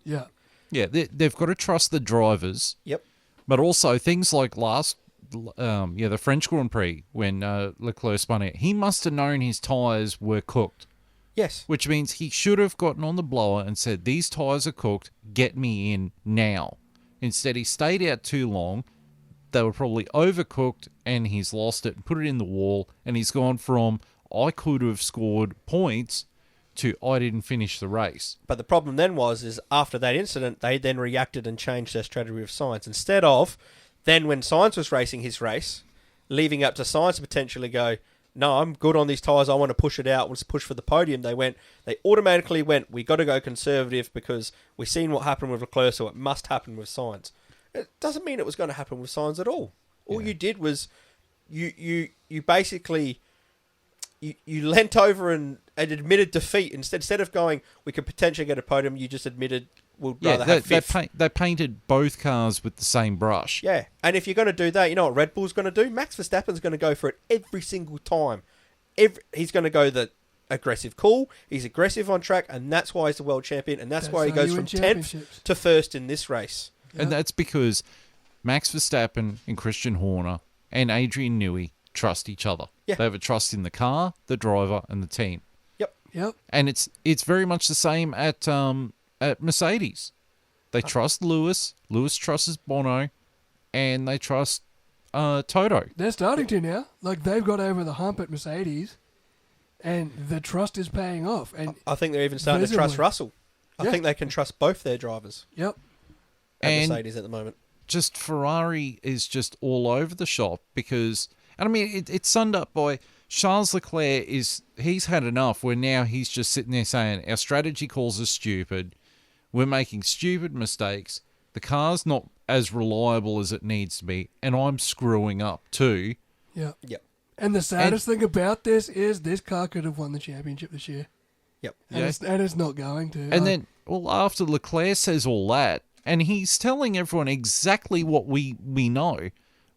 Yeah. Yeah, they've got to trust the drivers. Yep. But also things like the French Grand Prix when Leclerc spun out. He must have known his tyres were cooked. Yes. Which means he should have gotten on the blower and said, these tyres are cooked, get me in now. Instead, he stayed out too long. They were probably overcooked, and he's lost it and put it in the wall, and he's gone from, I could have scored points, to I didn't finish the race. But the problem then is after that incident, they then reacted and changed their strategy with Sainz. Instead of, then when Sainz was racing his race, leaving up to Sainz to potentially go, no, I'm good on these tyres, I want to push it out, let's push for the podium. They automatically went, we got to go conservative because we've seen what happened with Leclerc, so it must happen with Sainz. It doesn't mean it was going to happen with Sainz at all. All you did was you basically you leant over and admitted defeat instead of going, we could potentially get a podium. You just admitted we'd rather have fifth. They painted both cars with the same brush. Yeah, and if you're going to do that, you know what Red Bull's going to do? Max Verstappen's going to go for it every single time. He's going to go the aggressive call. He's aggressive on track, and that's why he's the world champion, and that's why he goes from 10th to 1st in this race. And that's because Max Verstappen and Christian Horner and Adrian Newey trust each other. Yeah. They have a trust in the car, the driver, and the team. Yep. And it's very much the same at Mercedes. They trust Lewis. Lewis trusts Bono, and they trust Toto. They're starting to now. Like, they've got over the hump at Mercedes, and the trust is paying off. And I think they're even starting to trust Russell. I think they can trust both their drivers. Yep. At Mercedes at the moment. Just Ferrari is just all over the shop because, and I mean, it's summed up by Charles Leclerc he's had enough where now he's just sitting there saying, our strategy calls are stupid. We're making stupid mistakes. The car's not as reliable as it needs to be, and I'm screwing up too. Yep. Yep. And the saddest thing about this is this car could have won the championship this year. Yep. And it's not going to. And then, after Leclerc says all that, and he's telling everyone exactly what we know,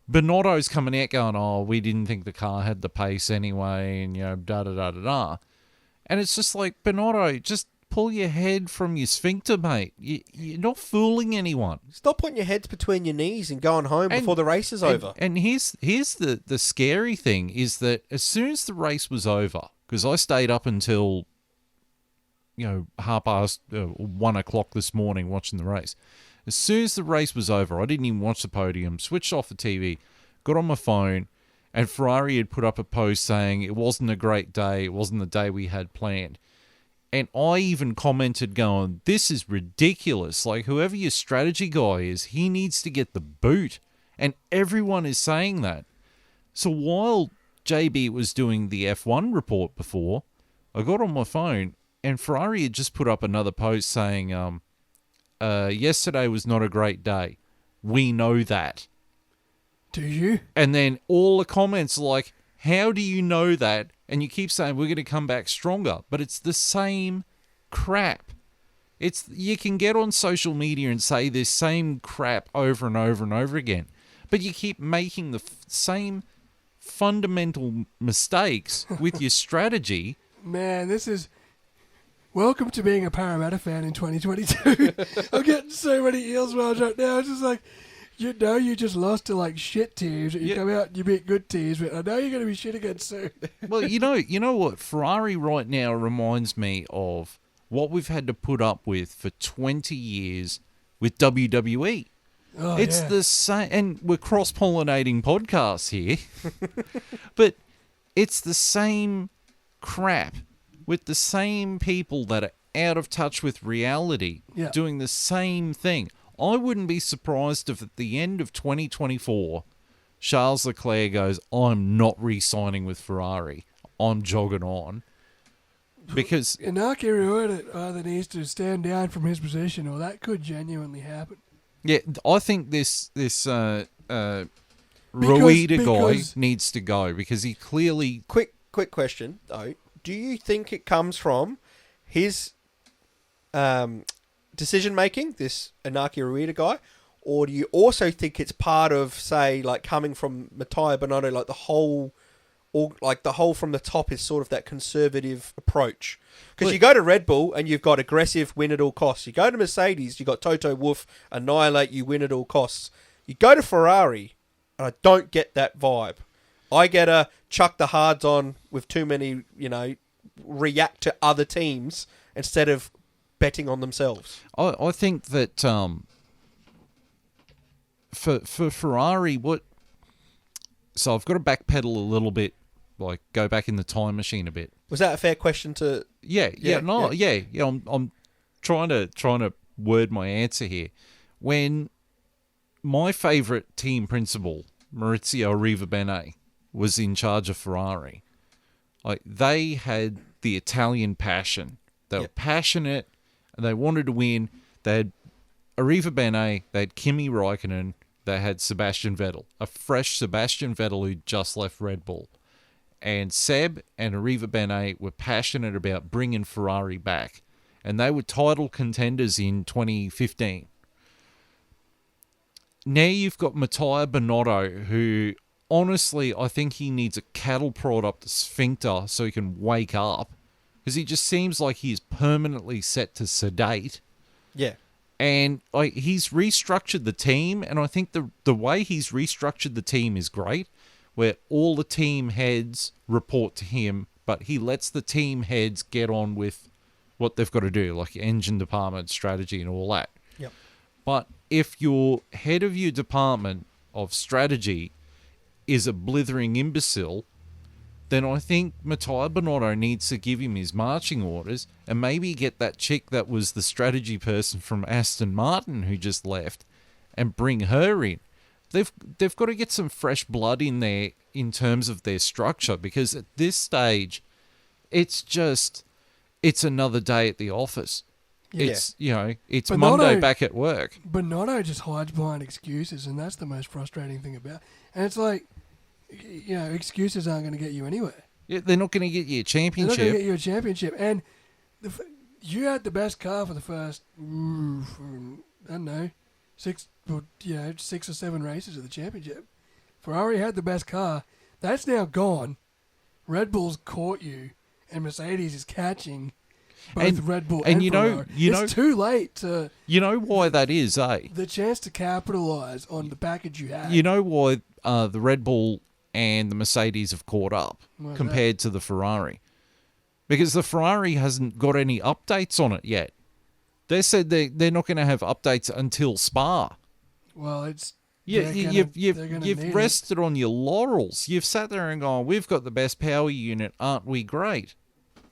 Binotto's coming out going, oh, we didn't think the car had the pace anyway, and, da-da-da-da-da. And it's just like, Binotto, just pull your head from your sphincter, mate. You're not fooling anyone. Stop putting your heads between your knees and going home before the race is over. And here's the scary thing, is that as soon as the race was over, because I stayed up until 1 o'clock this morning watching the race. As soon as the race was over, I didn't even watch the podium, switched off the TV, got on my phone, And Ferrari had put up a post saying it wasn't a great day. It wasn't the day we had planned. And I even commented going, this is ridiculous. Like, whoever your strategy guy is, he needs to get the boot. And everyone is saying that. So while JB was doing the F1 report before, I got on my phone and Ferrari had just put up another post saying, yesterday was not a great day. We know that. Do you? And then all the comments are like, how do you know that? And you keep saying we're going to come back stronger. But it's the same crap. You can get on social media and say this same crap over and over and over again. But you keep making the same fundamental mistakes with your strategy. Man, this is... Welcome to being a Parramatta fan in 2022. I'm getting so many eels wells right now. It's just like, you know you just lost to like shit teams. You come out and you beat good teams, but I know you're going to be shit again soon. Well, you know what? Ferrari right now reminds me of what we've had to put up with for 20 years with WWE. Oh, It's yeah. the same, and we're cross-pollinating podcasts here, but it's the same crap with the same people that are out of touch with reality, Yeah. doing the same thing. I wouldn't be surprised if at the end of 2024, Charles Leclerc goes, I'm not re-signing with Ferrari. I'm jogging on. Because Inaki Rueda either needs to stand down from his position or that could genuinely happen. yeah, I think this Rueda guy because- needs to go because he clearly... Quick question though. Do you think it comes from his decision making, this Inaki Rueda guy, or do you also think it's part of, say, like coming from Matteo Binotto, like the whole from the top is sort of that conservative approach? Because you go to Red Bull and you've got aggressive, win at all costs. You go to Mercedes, you've got Toto Wolff, annihilate, you win at all costs. You go to Ferrari, and I don't get that vibe. I get a chuck the hards on with too many, react to other teams instead of betting on themselves. I think that for Ferrari, so I've got to backpedal a little bit, like go back in the time machine a bit. Was that a fair question to... I'm trying to word my answer here. When my favourite team principal, Maurizio Arrivabene, was in charge of Ferrari, like they had the Italian passion. They were passionate and they wanted to win. They had Arrivabene, they had Kimi Räikkönen, they had Sebastian Vettel, a fresh Sebastian Vettel who just left Red Bull. And Seb and Arrivabene were passionate about bringing Ferrari back. And they were title contenders in 2015. Now you've got Matteo Binotto, who honestly, I think he needs a cattle prod up the sphincter so he can wake up. Because he just seems like he's permanently set to sedate. Yeah. And he's restructured the team, and I think the way he's restructured the team is great, where all the team heads report to him, but he lets the team heads get on with what they've got to do, like engine department, strategy, and all that. Yep. But if your head of your department of strategy is a blithering imbecile, then I think Matteo Binotto needs to give him his marching orders and maybe get that chick that was the strategy person from Aston Martin who just left and bring her in. They've got to get some fresh blood in there in terms of their structure, because at this stage, it's another day at the office. Yeah. It's But Monday Binotto- back at work. Binotto just hides behind excuses, and that's the most frustrating thing about it. And it's like, excuses aren't going to get you anywhere. Yeah, they're not going to get you a They're not going to championship. get you a championship. And you had the best car for the first, I don't know, 6 or 7 races of the championship. Ferrari had the best car. That's now gone. Red Bull's caught you, and Mercedes is catching both And- Red Bull and and you know- Ferrari. you know- It's too late to... You know why that is, eh? The chance to capitalise on the package you had. You know why the Red Bull and the Mercedes have caught up Why's compared to the Ferrari? Because the Ferrari hasn't got any updates on it yet. They said they're not going to have updates until Spa. Well, it's Yeah, they're you've gonna need you've it. rested on your laurels. You've sat there and gone, "We've got the best power unit, aren't we great?"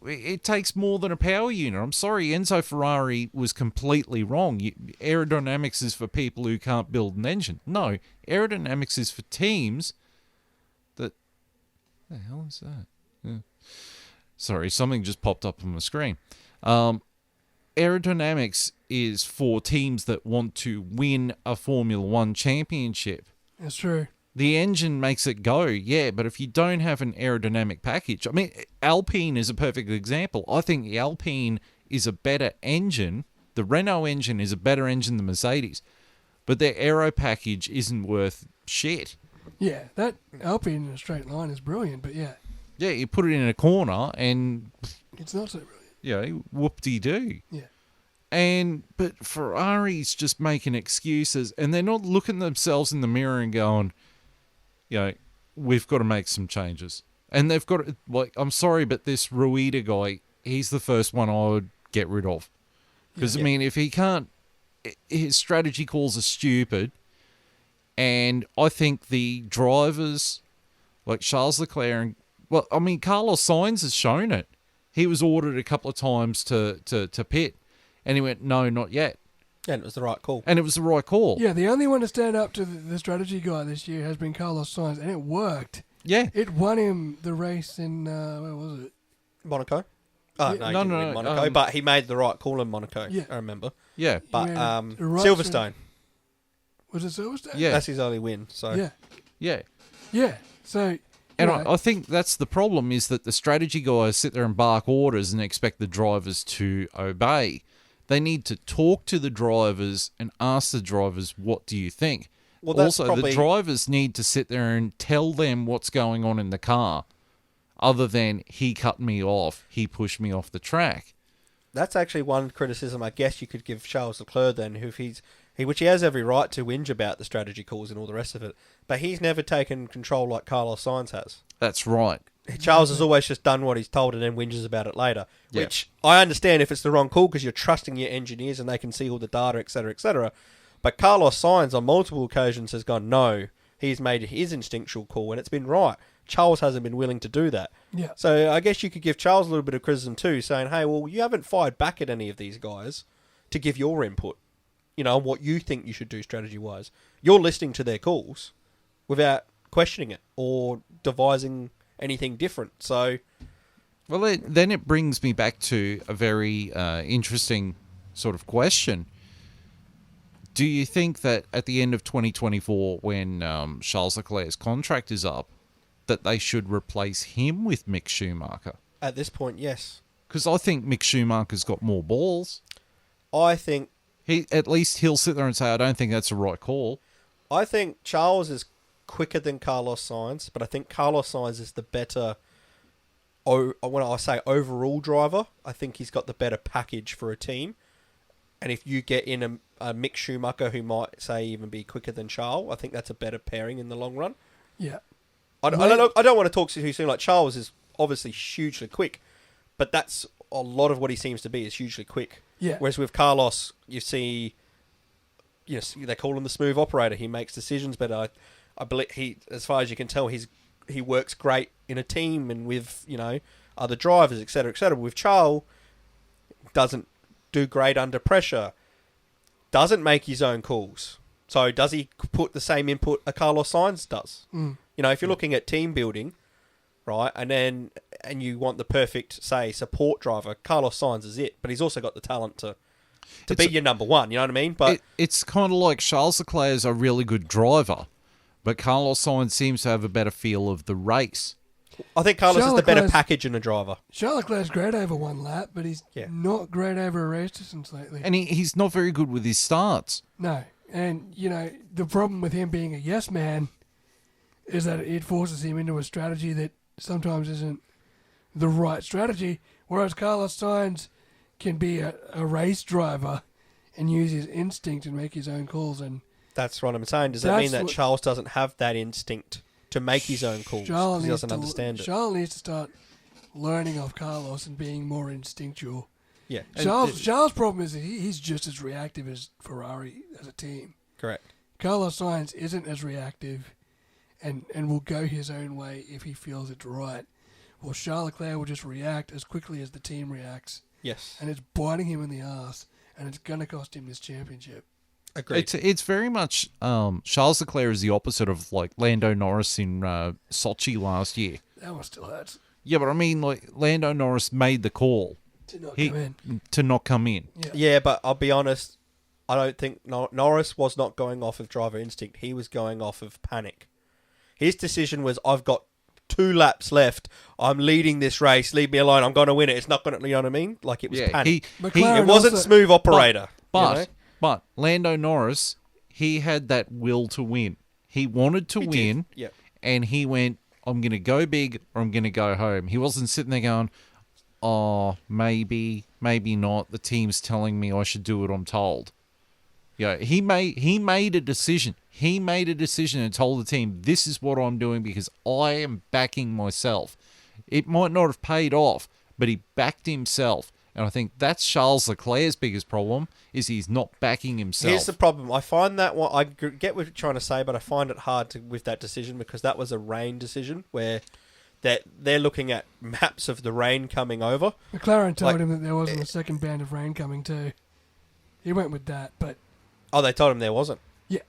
It takes more than a power unit. I'm sorry, Enzo Ferrari was completely wrong. Aerodynamics is for people who can't build an engine. No, aerodynamics is for teams that... the hell is that? Yeah. Sorry, something just popped up on the screen. Aerodynamics is for teams that want to win a Formula One championship. That's true. The engine makes it go, yeah, but if you don't have an aerodynamic package... I mean, Alpine is a perfect example. I think the Alpine is a better engine. The Renault engine is a better engine than Mercedes, but their aero package isn't worth shit. Yeah, that Alpine in a straight line is brilliant, but yeah, Yeah, you put it in a corner and, it's not so brilliant. you know, whoop-de-doo. Yeah. But Ferrari's just making excuses, and they're not looking themselves in the mirror and going, you know, we've got to make some changes. And they've got to, like, I'm sorry, but this Rueda guy, he's the first one I would get rid of. Because, I mean, if he can't, his strategy calls are stupid. And I think the drivers, like Charles Leclerc, and, well, I mean, Carlos Sainz has shown it. He was ordered a couple of times to pit, and he went, no, not yet. And it was the right call. And it was the right call. Yeah, the only one to stand up to the strategy guy this year has been Carlos Sainz, and it worked. Yeah. It won him the race in, where was it? Monaco? Oh, Yeah. no, he No, didn't no, win Monaco, but he made the right call in Monaco, Yeah. I remember. Yeah. But Yeah, the right Silverstone, Was it Silverstone? Yeah. that's his only win. So Yeah. Yeah. Yeah. So, And you know, I think that's the problem, is that the strategy guys sit there and bark orders and expect the drivers to obey. They need to talk to the drivers and ask the drivers, what do you think? Well, that's also, probably- the drivers need to sit there and tell them what's going on in the car, other than he cut me off, he pushed me off the track. that's actually one criticism I guess you could give Charles Leclerc then, who which he has every right to whinge about the strategy calls and all the rest of it, but he's never taken control like Carlos Sainz has. That's right. Charles has always just done what he's told and then whinges about it later, Yeah. which I understand if it's the wrong call because you're trusting your engineers and they can see all the data, etc., etc. But Carlos Sainz on multiple occasions has gone, no, he's made his instinctual call and it's been right. Charles hasn't been willing to do that. yeah. So I guess you could give Charles a little bit of criticism too, saying, hey, well, you haven't fired back at any of these guys to give your input, you know, what you think you should do strategy-wise. You're listening to their calls without questioning it or devising anything different. So, Well, then it brings me back to a very interesting sort of question. Do you think that at the end of 2024, when Charles Leclerc's contract is up, that they should replace him with Mick Schumacher? at this point, yes. Because I think Mick Schumacher's got more balls. I think At least he'll sit there and say, I don't think that's a right call. Charles is quicker than Carlos Sainz, but I think Carlos Sainz is the better. When I say overall driver, I think he's got the better package for a team. And if you get in a Mick Schumacher who might say even be quicker than Charles, I think that's a better pairing in the long run. Yeah. I don't want to talk too soon. Like Charles is obviously hugely quick, but that's a lot of what he seems to be is hugely quick. Yeah. Whereas with Carlos, you see, yes, they call him the smooth operator. He makes decisions, but I believe as far as you can tell, he works great in a team and with other drivers, etc., etc. With Charles, doesn't do great under pressure, doesn't make his own calls. So does he put the same input a Carlos Sainz does? Mm. If you're looking at team building, right, and you want the perfect, say, support driver, Carlos Sainz is it. But he's also got the talent to be your number one. You know what I mean? But it's kind of like Charles Leclerc is a really good driver, but Carlos Sainz seems to have a better feel of the race. I think Carlos is Charles the better Leclerc's- package in a driver. Charles Leclerc's great over one lap, but he's Yeah. not great over a race distance lately. And he's not very good with his starts. No. And, the problem with him being a yes man is that it forces him into a strategy that sometimes isn't the right strategy, whereas Carlos Sainz can be a race driver and use his instinct and make his own calls. And That's what I'm saying. Does that mean That's that what- Charles doesn't have that instinct to make his own calls? 'Cause he doesn't understand it. Charles needs to start learning off Carlos and being more instinctual. Yeah. And Charles' problem is that he's just as reactive as Ferrari as a team. correct. Carlos Sainz isn't as reactive and will go his own way if he feels it's right, well, Charles Leclerc will just react as quickly as the team reacts. Yes. And it's biting him in the ass, and it's going to cost him this championship. Agreed. It's very much Charles Leclerc is the opposite of like Lando Norris in Sochi last year. That one still hurts. Yeah, but I mean, like Lando Norris made the call To not come in. to not come in. Yeah, but I'll be honest, I don't think Norris was not going off of driver instinct. He was going off of panic. His decision was, I've got 2 laps left. I'm leading this race. Leave me alone. I'm going to win it. It's not going to, you know what I mean? Like, it was panic. McLaren It wasn't also- smooth operator. But Lando Norris, he had that will to win. He wanted to win, Yeah. and he went, I'm going to go big or I'm going to go home. He wasn't sitting there going, oh, maybe not. The team's telling me I should do what I'm told. Yeah, he made a decision. He made a decision and told the team, this is what I'm doing because I am backing myself. It might not have paid off, but he backed himself. And I think that's Charles Leclerc's biggest problem, is he's not backing himself. Here's the problem. I find that one, I get what you're trying to say, but I find it hard with that decision because that was a rain decision where they're looking at maps of the rain coming over. McLaren told him that there wasn't a second band of rain coming too. He went with that, but Oh, they told him there wasn't. yeah.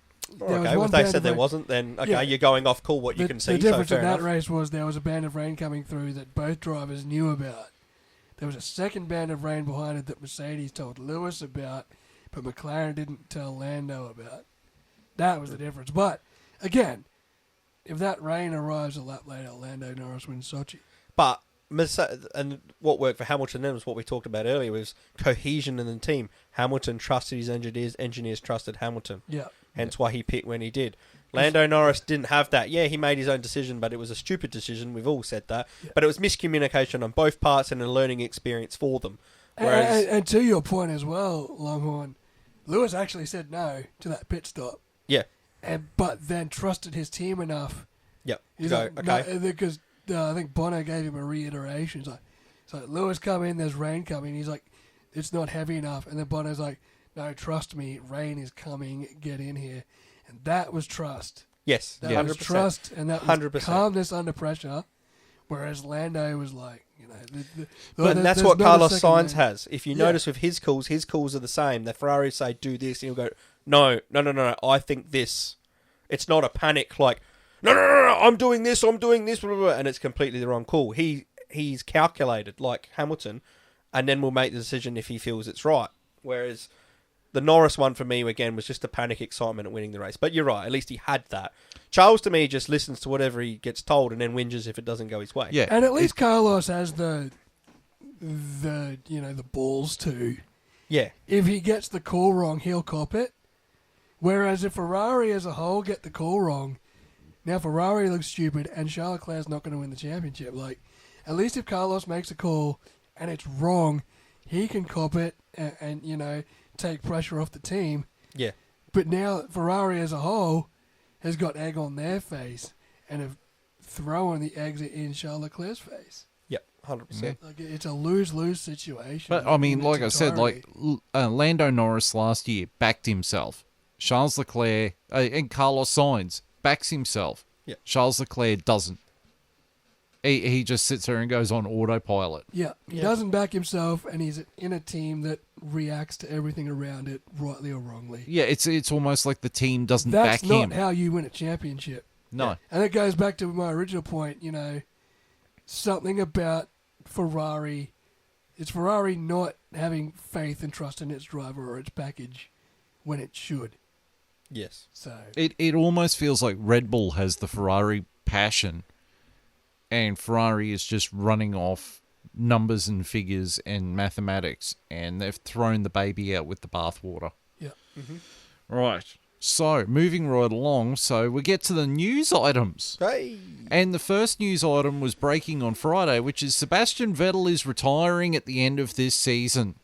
Oh, There was okay, one if they band said of there rain. wasn't, then okay, Yeah. you're going off cool what you can see. The difference so in fair that enough. race was there was a band of rain coming through that both drivers knew about. There was a second band of rain behind it that Mercedes told Lewis about, but McLaren didn't tell Lando about. That was the difference. But, again, if that rain arrives a lap later, Lando Norris wins Sochi. But and what worked for Hamilton then was what we talked about earlier, was cohesion in the team. Hamilton trusted his engineers trusted Hamilton. Yeah. Hence why he picked when he did. Lando Norris didn't have that. Yeah, he made his own decision, but it was a stupid decision. We've all said that. Yeah. But it was miscommunication on both parts and a learning experience for them. Whereas, And to your point as well, Longhorn, Lewis actually said no to that pit stop, yeah, but then trusted his team enough. yep. He's Go, like, okay. no, because I think Bono gave him a reiteration. It's like, Lewis, come in, there's rain coming. He's like, it's not heavy enough. And then Bono's like, no, trust me, rain is coming, get in here. And that was trust. Yes, That 100%. was trust, and that was 100%. calmness under pressure. Whereas Lando was like, you know... But that's there's what not a Carlos second Sainz man. has. If you Yeah. notice with his calls are the same. The Ferrari say, do this, and he'll go, no, I think this. It's not a panic like, no, I'm doing this, blah, blah, blah, and it's completely the wrong call. He's calculated, like Hamilton, and then will make the decision if he feels it's right. Whereas the Norris one for me, again, was just a panic excitement at winning the race. But you're right, at least he had that. Charles, to me, just listens to whatever he gets told and then whinges if it doesn't go his way. Yeah. And at least Carlos has the balls to. Yeah. If he gets the call wrong, he'll cop it. Whereas if Ferrari as a whole get the call wrong, now Ferrari looks stupid and Charles Leclerc's not going to win the championship. Like, at least if Carlos makes a call and it's wrong, he can cop it and take pressure off the team. Yeah. But now Ferrari as a whole has got egg on their face and have thrown the eggs in Charles Leclerc's face. Yep, 100%. Like, it's a lose-lose situation. But I mean, in like I its said, entirety. Lando Norris last year backed himself. Charles Leclerc and Carlos Sainz backs himself. Yeah. Charles Leclerc doesn't. He just sits there and goes on autopilot. Yeah, he doesn't back himself, and he's in a team that reacts to everything around it, rightly or wrongly. Yeah, it's almost like the team doesn't That's back not him. how you win a championship. No. And it goes back to my original point, something about Ferrari. It's Ferrari not having faith and trust in its driver or its package when it should. Yes. So It almost feels like Red Bull has the Ferrari passion, and Ferrari is just running off numbers and figures and mathematics, and they've thrown the baby out with the bathwater. yeah. Right. So, moving right along, so we get to the news items. Hey. And the first news item was breaking on Friday, which is Sebastian Vettel is retiring at the end of this season.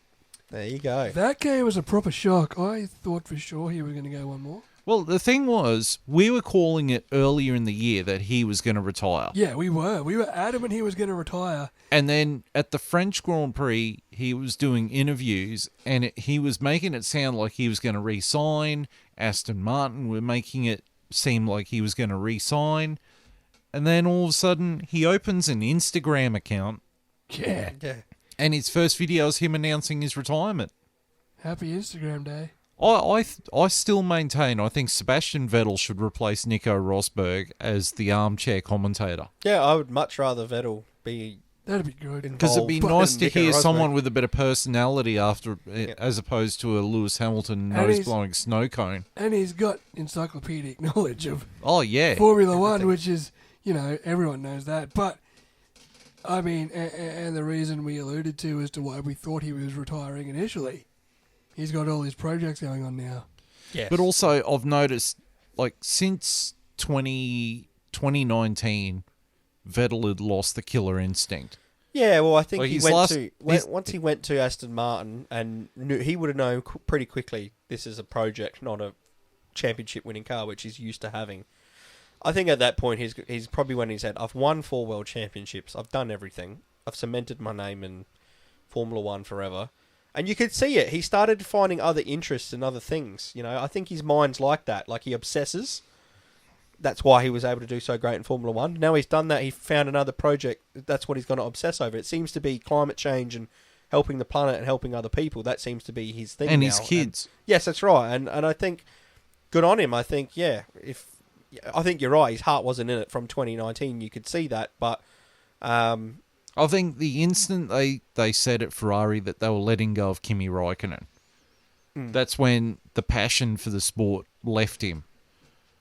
There you go. That game was a proper shock. I thought for sure he was going to go one more. Well, the thing was, we were calling it earlier in the year that he was going to retire. Yeah, we were. We were adamant he was going to retire. And then at the French Grand Prix, he was doing interviews, and he was making it sound like he was going to re-sign. Aston Martin were making it seem like he was going to re-sign. And then all of a sudden, he opens an Instagram account, Yeah. and his first video is him announcing his retirement. Happy Instagram Day. I still maintain I think Sebastian Vettel should replace Nico Rosberg as the armchair commentator. Yeah, I would much rather Vettel be That'd be good. Because it'd be involved nice in to Nico hear Rosberg. someone with a bit of personality after, as opposed to a Lewis Hamilton And he's- nose-blowing snow cone. And he's got encyclopedic knowledge of Oh, yeah. Formula One, which is, everyone knows that. But, I mean, and the reason we alluded to as to why we thought he was retiring initially, he's got all his projects going on now. Yes. But also, I've noticed, like, since 2019, Vettel had lost the killer instinct. Yeah, well, I think Like, he his went last- to his- once he went to Aston Martin and knew, he would have known pretty quickly this is a project, not a championship-winning car, which he's used to having. I think at that point he's probably when he said, "I've won 4 world championships. I've done everything. I've cemented my name in Formula One forever." And you could see it. He started finding other interests and other things. I think his mind's like that. Like he obsesses. That's why he was able to do so great in Formula One. Now he's done that. He found another project. That's what he's going to obsess over. It seems to be climate change and helping the planet and helping other people. That seems to be his thing And now. his kids. Yes, that's right. And I think good on him. I think I think you're right. His heart wasn't in it from 2019. You could see that, but I think the instant they said at Ferrari that they were letting go of Kimi Raikkonen, that's when the passion for the sport left him.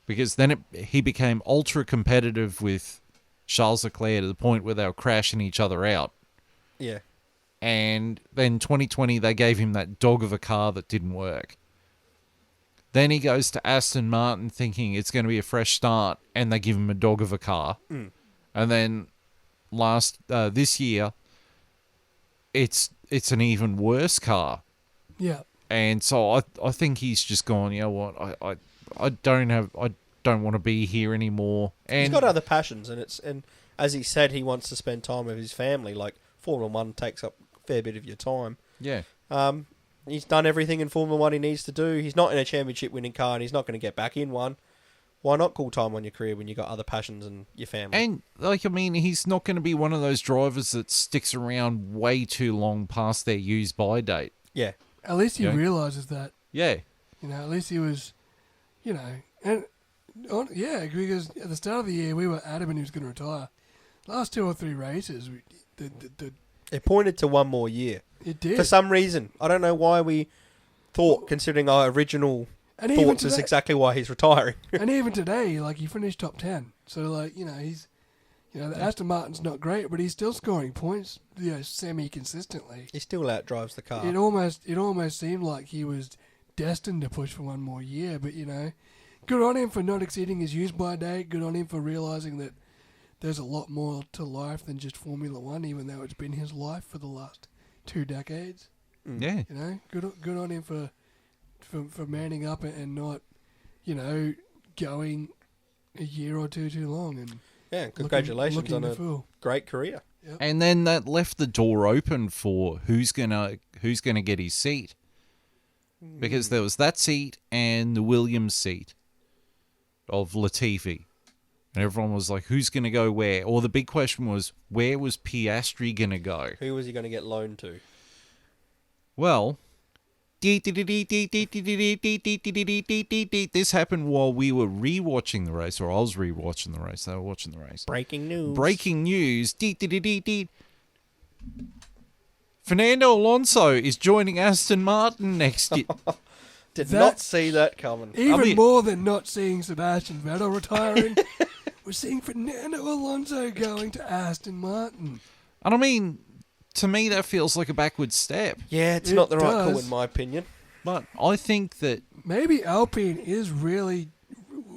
Because then he became ultra competitive with Charles Leclerc to the point where they were crashing each other out. yeah, And then 2020, they gave him that dog of a car that didn't work. Then he goes to Aston Martin thinking it's going to be a fresh start, and they give him a dog of a car. And then this year, it's an even worse car. Yeah. And so I think he's just gone, you know what, I don't want to be here anymore. And he's got other passions, and as he said, he wants to spend time with his family. Like Formula One takes up a fair bit of your time. yeah. He's done everything in Formula One he needs to do. He's not in a championship-winning car, and he's not going to get back in one. Why not call time on your career when you've got other passions and your family? And, he's not going to be one of those drivers that sticks around way too long past their use-by date. Yeah. At least he Yeah. realizes that. Yeah. At least he was, and because at the start of the year we were adamant he was going to retire. Last 2 or 3 races, It pointed to one more year. it did. For some reason. I don't know why we thought, considering our original And even thoughts, is today- exactly why he's retiring. And even today, he finished top 10. So, he's, the Aston Martin's not great, but he's still scoring points, semi-consistently. He still outdrives the car. It almost seemed like he was destined to push for one more year, but, good on him for not exceeding his use-by date. Good on him for realising that there's a lot more to life than just Formula One, even though it's been his life for the last 2 decades. Yeah. Good on him for manning up and not, going a year or two too long and Yeah, congratulations looking on the a fool. great career. And then that left the door open for who's gonna get his seat. Because there was that seat and the Williams seat of Latifi. And everyone was like, who's going to go where? Or the big question was, where was Piastri going to go? Who was he going to get loaned to? Well, this happened while we were rewatching the race, or I was rewatching the race. They were watching the race. Breaking news. Breaking news. Fernando Alonso is joining Aston Martin next year. Did That- not see that coming. Even more than not seeing Sebastian Vettel retiring, we're seeing Fernando Alonso going to Aston Martin. And to me, that feels like a backward step. Yeah, it's It not the right call does. in my opinion. But I think that Maybe Alpine is really...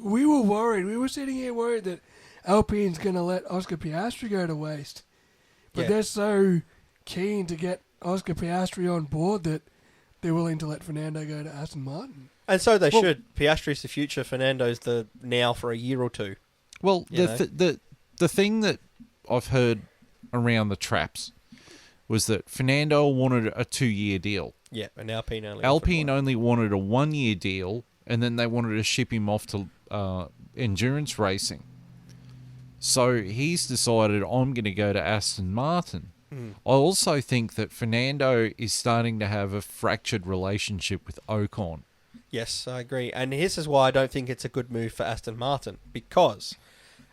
We were worried. We were sitting here worried that Alpine's going to let Oscar Piastri go to waste. But Yeah. they're so keen to get Oscar Piastri on board that they're willing to let Fernando go to Aston Martin. And so they should. Piastri's the future. Fernando's the now for a year or two. Well, You the thing that I've heard around the traps was that Fernando wanted a 2-year deal. Yeah, and Alpine only. Alpine only wanted a 1-year deal, and then they wanted to ship him off to endurance racing. So he's decided, I'm going to go to Aston Martin. I also think that Fernando is starting to have a fractured relationship with Ocon. Yes, I agree. And this is why I don't think it's a good move for Aston Martin, because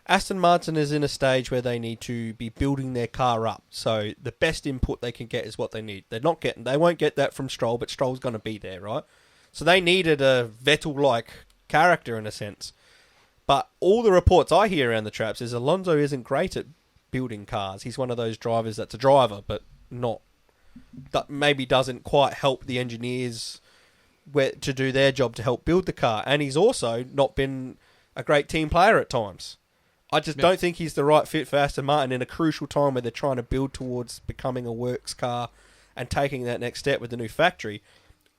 Aston Martin is in a stage where they need to be building their car up. So the best input they can get is what they need. They won't get that from Stroll, but Stroll's going to be there, right? So they needed a Vettel-like character in a sense. But all the reports I hear around the traps is Alonso isn't great at building cars. He's one of those drivers that's a driver, but that maybe doesn't quite help the engineers to do their job to help build the car. And he's also not been a great team player at times. I just don't think he's the right fit for Aston Martin in a crucial time where they're trying to build towards becoming a works car and taking that next step with the new factory.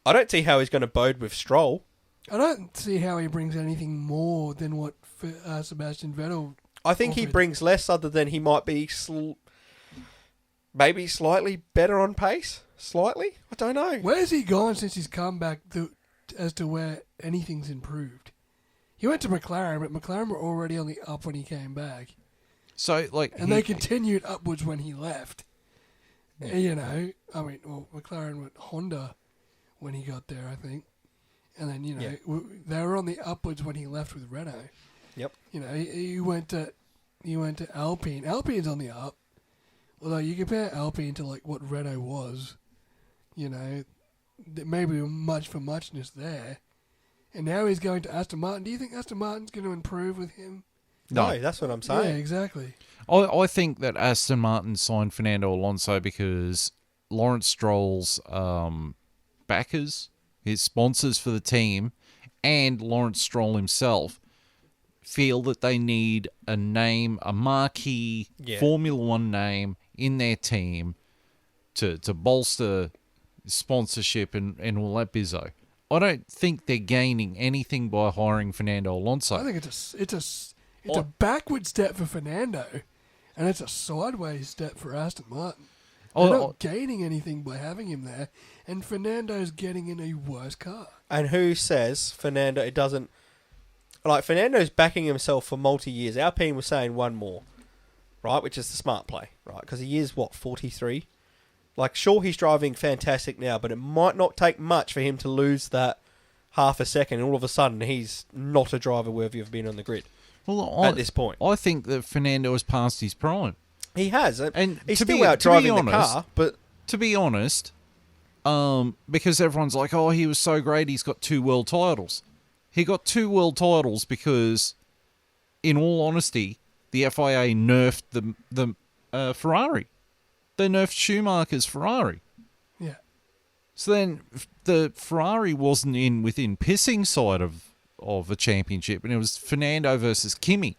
I don't see how he's going to bode with Stroll. I don't see how he brings anything more than what Sebastian Vettel. I think he brings less, other than he might be maybe slightly better on pace. Slightly? I don't know. Where's he gone since he's come back as to where anything's improved? He went to McLaren, but McLaren were already on the up when he came back. So, they continued upwards when he left. You know, McLaren went Honda when he got there, I think. And then, they were on the upwards when he left with Renault. Yep. You know, he went to Alpine. Alpine's on the up. Although you compare Alpine to what Renault was, maybe much for muchness there. And now he's going to Aston Martin. Do you think Aston Martin's going to improve with him? No, that's what I'm saying. Yeah, exactly. I think that Aston Martin signed Fernando Alonso because Lawrence Stroll's backers, his sponsors for the team, and Lawrence Stroll himself feel that they need a name, a marquee Formula One name in their team to bolster sponsorship and all that bizzo. I don't think they're gaining anything by hiring Fernando Alonso. I think it's a backward step for Fernando, and it's a sideways step for Aston Martin. They're not gaining anything by having him there, and Fernando's getting in a worse car. And who says Fernando doesn't... Fernando's backing himself for multi-years. Alpine was saying one more, right, which is the smart play, right, because he is, 43? Sure, he's driving fantastic now, but it might not take much for him to lose that half a second, and all of a sudden he's not a driver worthy of being on the grid at this point. I think that Fernando has passed his prime. He has, and he's still out driving the car. But to be honest, because everyone's like, "Oh, he was so great, he's got 2 world titles." He got 2 world titles because, in all honesty, the FIA nerfed the Ferrari. They nerfed Schumacher's Ferrari. Yeah. So then the Ferrari wasn't within pissing side of a championship, and it was Fernando versus Kimi.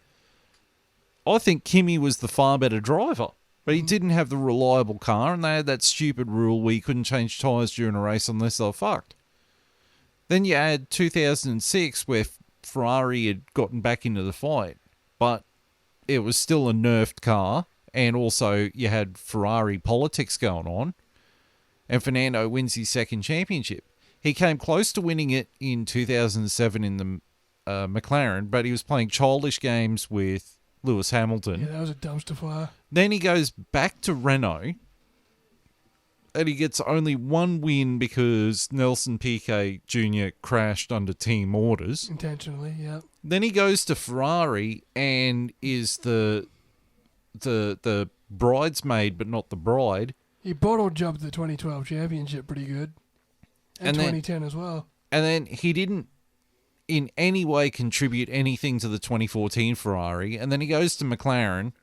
I think Kimi was the far better driver, but he didn't have the reliable car, and they had that stupid rule where you couldn't change tyres during a race unless they were fucked. Then you add 2006, where Ferrari had gotten back into the fight, but it was still a nerfed car, and also you had Ferrari politics going on, and Fernando wins his second championship. He came close to winning it in 2007 in the McLaren, but he was playing childish games with Lewis Hamilton. Yeah, that was a dumpster fire. Then he goes back to Renault, and he gets only 1 win because Nelson Piquet Jr. crashed under team orders. Intentionally, yeah. Then he goes to Ferrari and is the bridesmaid, but not the bride. He bottle jumped the 2012 championship pretty good. And 2010 as well. And then he didn't in any way contribute anything to the 2014 Ferrari. And then he goes to McLaren,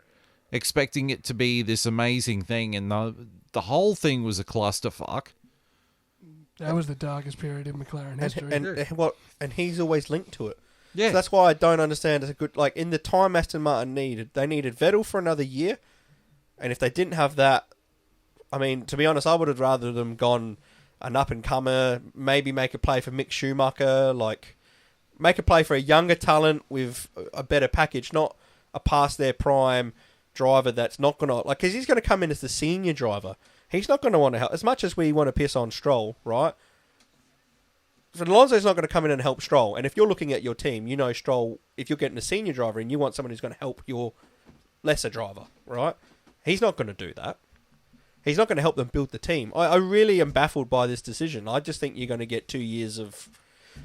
expecting it to be this amazing thing, and the whole thing was a clusterfuck. That was the darkest period in McLaren history. And he's always linked to it. Yeah. So that's why I don't understand. It's a good, in the time Aston Martin they needed Vettel for another year, and if they didn't have that, I mean, to be honest, I would have rather them gone an up-and-comer, maybe make a play for Mick Schumacher, like make a play for a younger talent with a better package, not a past their prime driver that's not going to... Like, because he's going to come in as the senior driver. He's not going to want to help. As much as we want to piss on Stroll, right? So Alonso's not going to come in and help Stroll. And if you're looking at your team, you know Stroll, if you're getting a senior driver and you want someone who's going to help your lesser driver, right? He's not going to do that. He's not going to help them build the team. I really am baffled by this decision. I just think you're going to get 2 years of...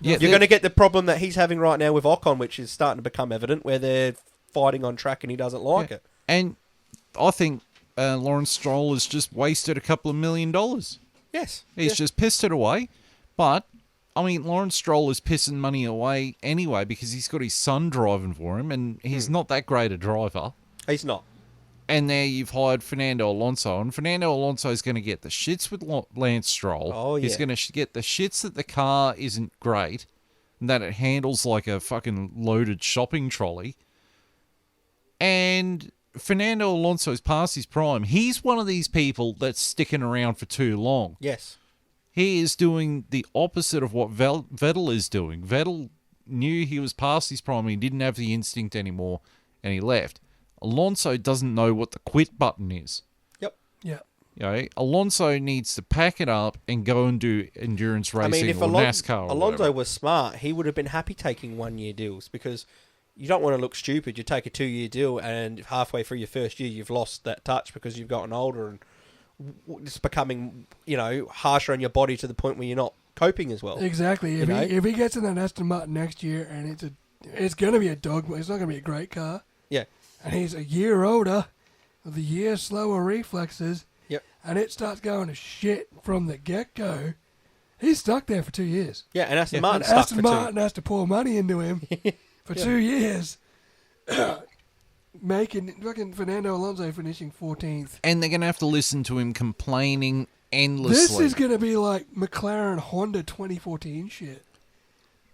you're going to get the problem that he's having right now with Ocon, which is starting to become evident, where they're fighting on track and he doesn't like it. And I think Lawrence Stroll has just wasted a couple of $1 million. Yes. He's just pissed it away. But, I mean, Lawrence Stroll is pissing money away anyway because he's got his son driving for him, and he's not that great a driver. He's not. And now you've hired Fernando Alonso, and Fernando Alonso is going to get the shits with Lance Stroll. Oh, yeah. He's going to get the shits that the car isn't great, and that it handles like a fucking loaded shopping trolley. And Fernando Alonso's past his prime. He's one of these people that's sticking around for too long. Yes. He is doing the opposite of what Vettel is doing. Vettel knew he was past his prime, he didn't have the instinct anymore, and he left. Alonso doesn't know what the quit button is. Yep. Yeah. You know, Alonso needs to pack it up and go and do endurance racing or NASCAR or Alonso whatever. was smart, he would have been happy taking 1 year deals because you don't want to look stupid. You take a 2 year deal and halfway through your first year you've lost that touch because you've gotten older and it's becoming, harsher on your body to the point where you're not coping as well. Exactly. If he gets in that Aston Martin next year and it's going to be a dog, but it's not going to be a great car. Yeah. And he's a year older, with a year slower reflexes. Yep. And it starts going to shit from the get-go. He's stuck there for 2 years. Yeah, and Aston And Martin's stuck Aston for Martin has to pour money into him for 2 years. Making fucking Fernando Alonso finishing 14th. And they're going to have to listen to him complaining endlessly. This is going to be like McLaren Honda 2014 shit.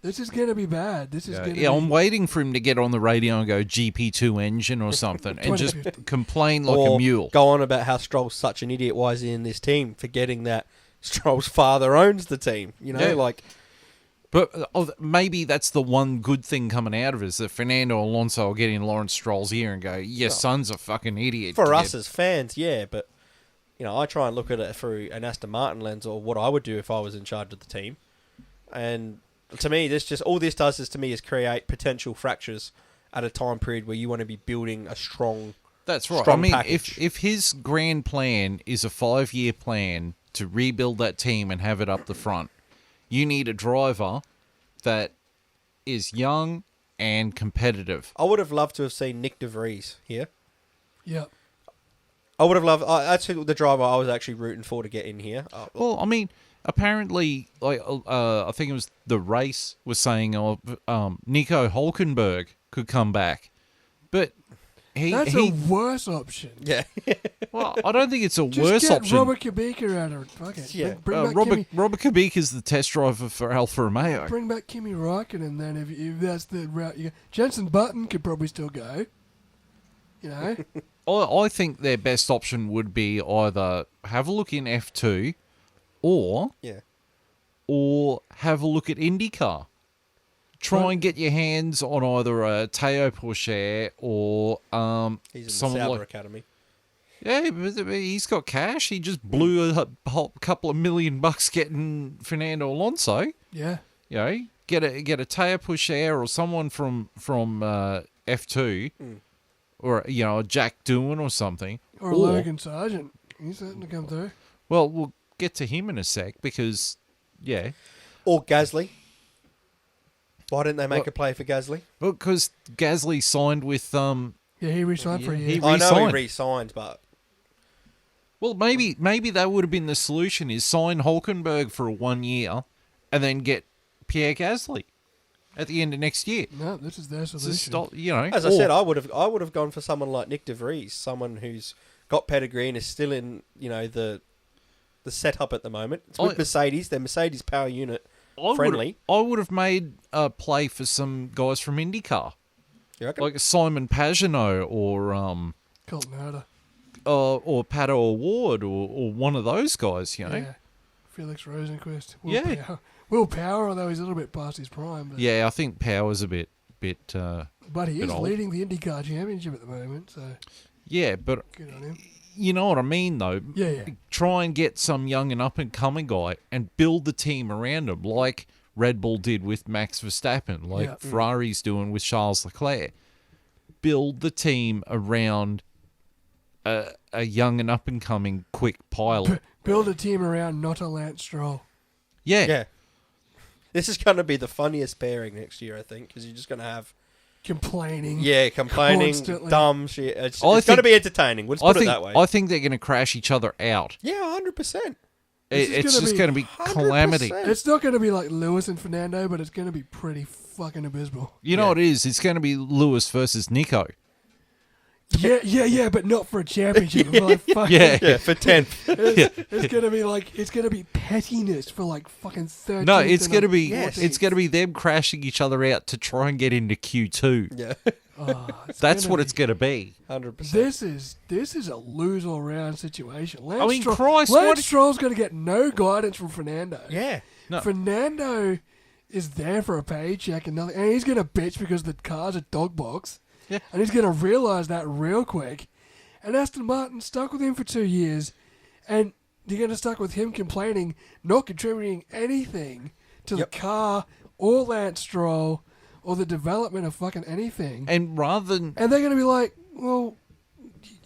This is going to be bad. This is going to be... I'm waiting for him to get on the radio and go GP2 engine or something and just complain like or a mule. Go on about how Stroll's such an idiot. Why is he in this team? Forgetting that Stroll's father owns the team. But maybe that's the one good thing coming out of it is that Fernando Alonso will get in Lawrence Stroll's ear and go, your son's a fucking idiot. For us as fans, yeah, but I try and look at it through an Aston Martin lens or what I would do if I was in charge of the team. And to me, all this does is create potential fractures at a time period where you want to be building a strong That's right. strong I mean, package. if his grand plan is a 5-year plan to rebuild that team and have it up the front, you need a driver that is young and competitive. I would have loved to have seen Nick De Vries here. Yeah. I would have loved... that's the driver I was actually rooting for to get in here. Well, I mean, apparently, I think it was the race was saying Nico Hulkenberg could come back, but That's a worse option. Yeah. well, I don't think it's a Just worse get option. Robert Kubica out of it. Fuck it. Yeah. Bring back Robert Kubica is the test driver for Alfa Romeo. Bring back Kimi Raikkonen then if that's the route you go. Jenson Button could probably still go. I think their best option would be either have a look in F2 or have a look at IndyCar. Try and get your hands on either a Teo Pourchaire or He's in someone the Sauber like... Academy. Yeah, but he's got cash. He just blew a whole couple of $1 million getting Fernando Alonso. Yeah. Get a Teo Pourchaire or someone from F2 or a Jack Doohan or something. Or Logan Sargent. He's starting to come through. Well, we'll get to him in a sec because, Or Gasly. Why didn't they make a play for Gasly? Well, because Gasly signed with... he re-signed for a year. he I know he re-signed. re-signed, but... Well, maybe that would have been the solution, is sign Hulkenberg for 1 year and then get Pierre Gasly at the end of next year. No, this is their solution. Stop, As I said, I would have gone for someone like Nick De Vries, someone who's got pedigree and is still in, the setup at the moment. It's with Mercedes, their Mercedes power unit friendly. I would have made a play for some guys from IndyCar, You reckon? like Simon Pagenaud or Colton Herta. Pato O'Ward or one of those guys. Yeah. Felix Rosenquist. Yeah. Will Power, although he's a little bit past his prime. But, Yeah, I think Power's a bit. but he bit is old. leading the IndyCar Championship at the moment, so Yeah, but good on him. you know what I mean, though. Yeah. Try and get some young and up and coming guy and build the team around him, like Red Bull did with Max Verstappen, like Yeah. Ferrari's doing with Charles Leclerc. Build the team around a young and up and coming quick pilot. Build a team around not a Lance Stroll. Yeah. Yeah. This is going to be the funniest pairing next year, I think, because you're just going to have Complaining. complaining, Constantly. dumb shit. It's I going to think- be entertaining. Let's put it that way. I think they're going to crash each other out. Yeah, 100%. This is It's gonna just be going to be 100%. calamity. It's not going to be like Lewis and Fernando, but it's going to be pretty fucking abysmal. You know what it is? It's going to be Lewis versus Nico. Yeah, but not for a championship. Like, fucking, Yeah. Yeah, for 10th. It's gonna be like it's gonna be pettiness for like fucking 13. No, it's going to be Yes. it's going to be them crashing each other out to try and get into Q2. Yeah, That's what it's going to be. 100%. This is a lose all round situation. I mean, Christ, what Lance if- Stroll's gonna get no guidance from Fernando. Yeah. No. Fernando is there for a paycheck and nothing, and he's gonna bitch because the car's a dog box. Yeah. And he's gonna realise that real quick. And Aston Martin stuck with him for 2 years, and you're gonna stuck with him complaining, not contributing anything to the car or Lance Stroll or the development of fucking anything. And rather than And they're going to be like, well,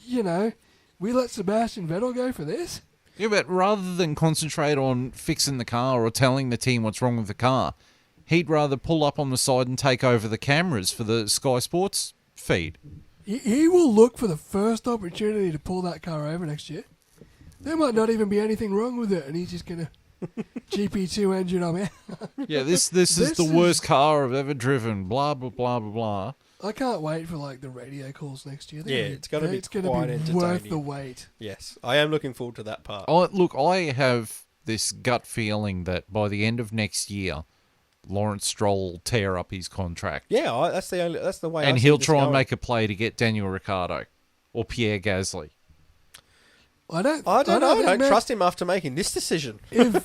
you know, we let Sebastian Vettel go for this? Yeah, but rather than concentrate on fixing the car or telling the team what's wrong with the car, he'd rather pull up on the side and take over the cameras for the Sky Sports feed. He will look for the first opportunity to pull that car over next year. There might not even be anything wrong with it, and he's just going to GP2 engine on me. Yeah, this is This the is- worst car I've ever driven, blah, blah, blah, blah, blah. I can't wait for like the radio calls next year. Yeah, it's gonna be it's gonna quite be worth entertaining. the wait. Yes, I am looking forward to that part. Look, I have this gut feeling that by the end of next year, Lawrence Stroll will tear up his contract. Yeah, that's the way. I And see he'll this try and going. make a play to get Daniel Ricciardo or Pierre Gasly. I don't I don't know. I think, don't man, trust him after making this decision. if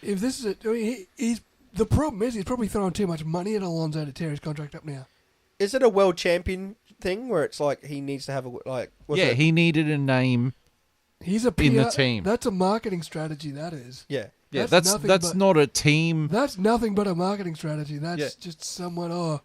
this is I mean, he's the problem is he's probably throwing too much money at Alonso to tear his contract up now. Is it a world champion thing where it's like he needs to have a what's it? He needed a name. He's a PR, In the team. That's a marketing strategy. That is. Yeah. Yeah, That's that's nothing that's but- not a team. That's nothing but a marketing strategy. That's Yeah. just someone. Oh,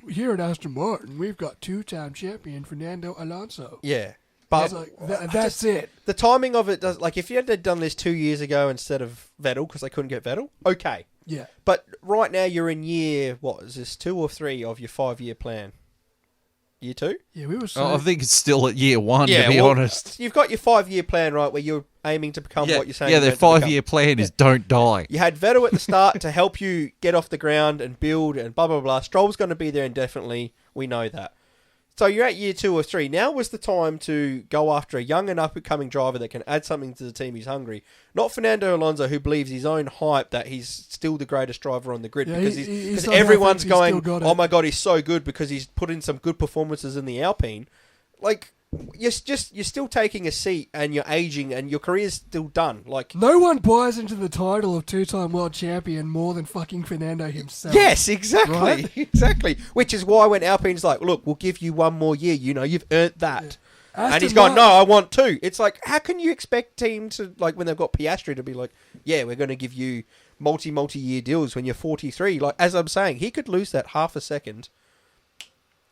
here at Aston Martin, we've got two-time champion Fernando Alonso. Yeah. It's But like, that's it. the timing of it does like if you had done this 2 years ago instead of Vettel because they couldn't get Vettel, okay. Yeah. But right now you're in year what is this 2 or 3 of your 5-year plan? Year 2? Yeah, we were so. I think it's still at year one, to be honest. You've got your 5-year plan right where you're aiming to become what you're saying. Yeah, you're their meant to become. 5-year plan is don't die. You had Vettel at the start to help you get off the ground and build and blah, blah, blah. Stroll's going to be there indefinitely. We know that. So you're at year 2 or 3. Now was the time to go after a young and up-and-coming driver that can add something to the team. He's hungry. Not Fernando Alonso, who believes his own hype that he's still the greatest driver on the grid Yeah, because he because somehow everyone's thinks he's going, still got oh it. my God, he's so good because he's put in some good performances in the Alpine. Like, you're still taking a seat and you're aging and your career's still done. Like, No one buys into the title of two-time world champion more than fucking Fernando himself. yes, exactly. Right? Exactly. Which is why when Alpine's like, look, we'll give you 1 more year, you've earned that. And Aston he's gone, no, Martin- I want 2. It's like, how can you expect teams to, like, when they've got Piastri to be like, yeah, we're going to give you multi-year deals when you're 43. Like, as I'm saying, he could lose that half a second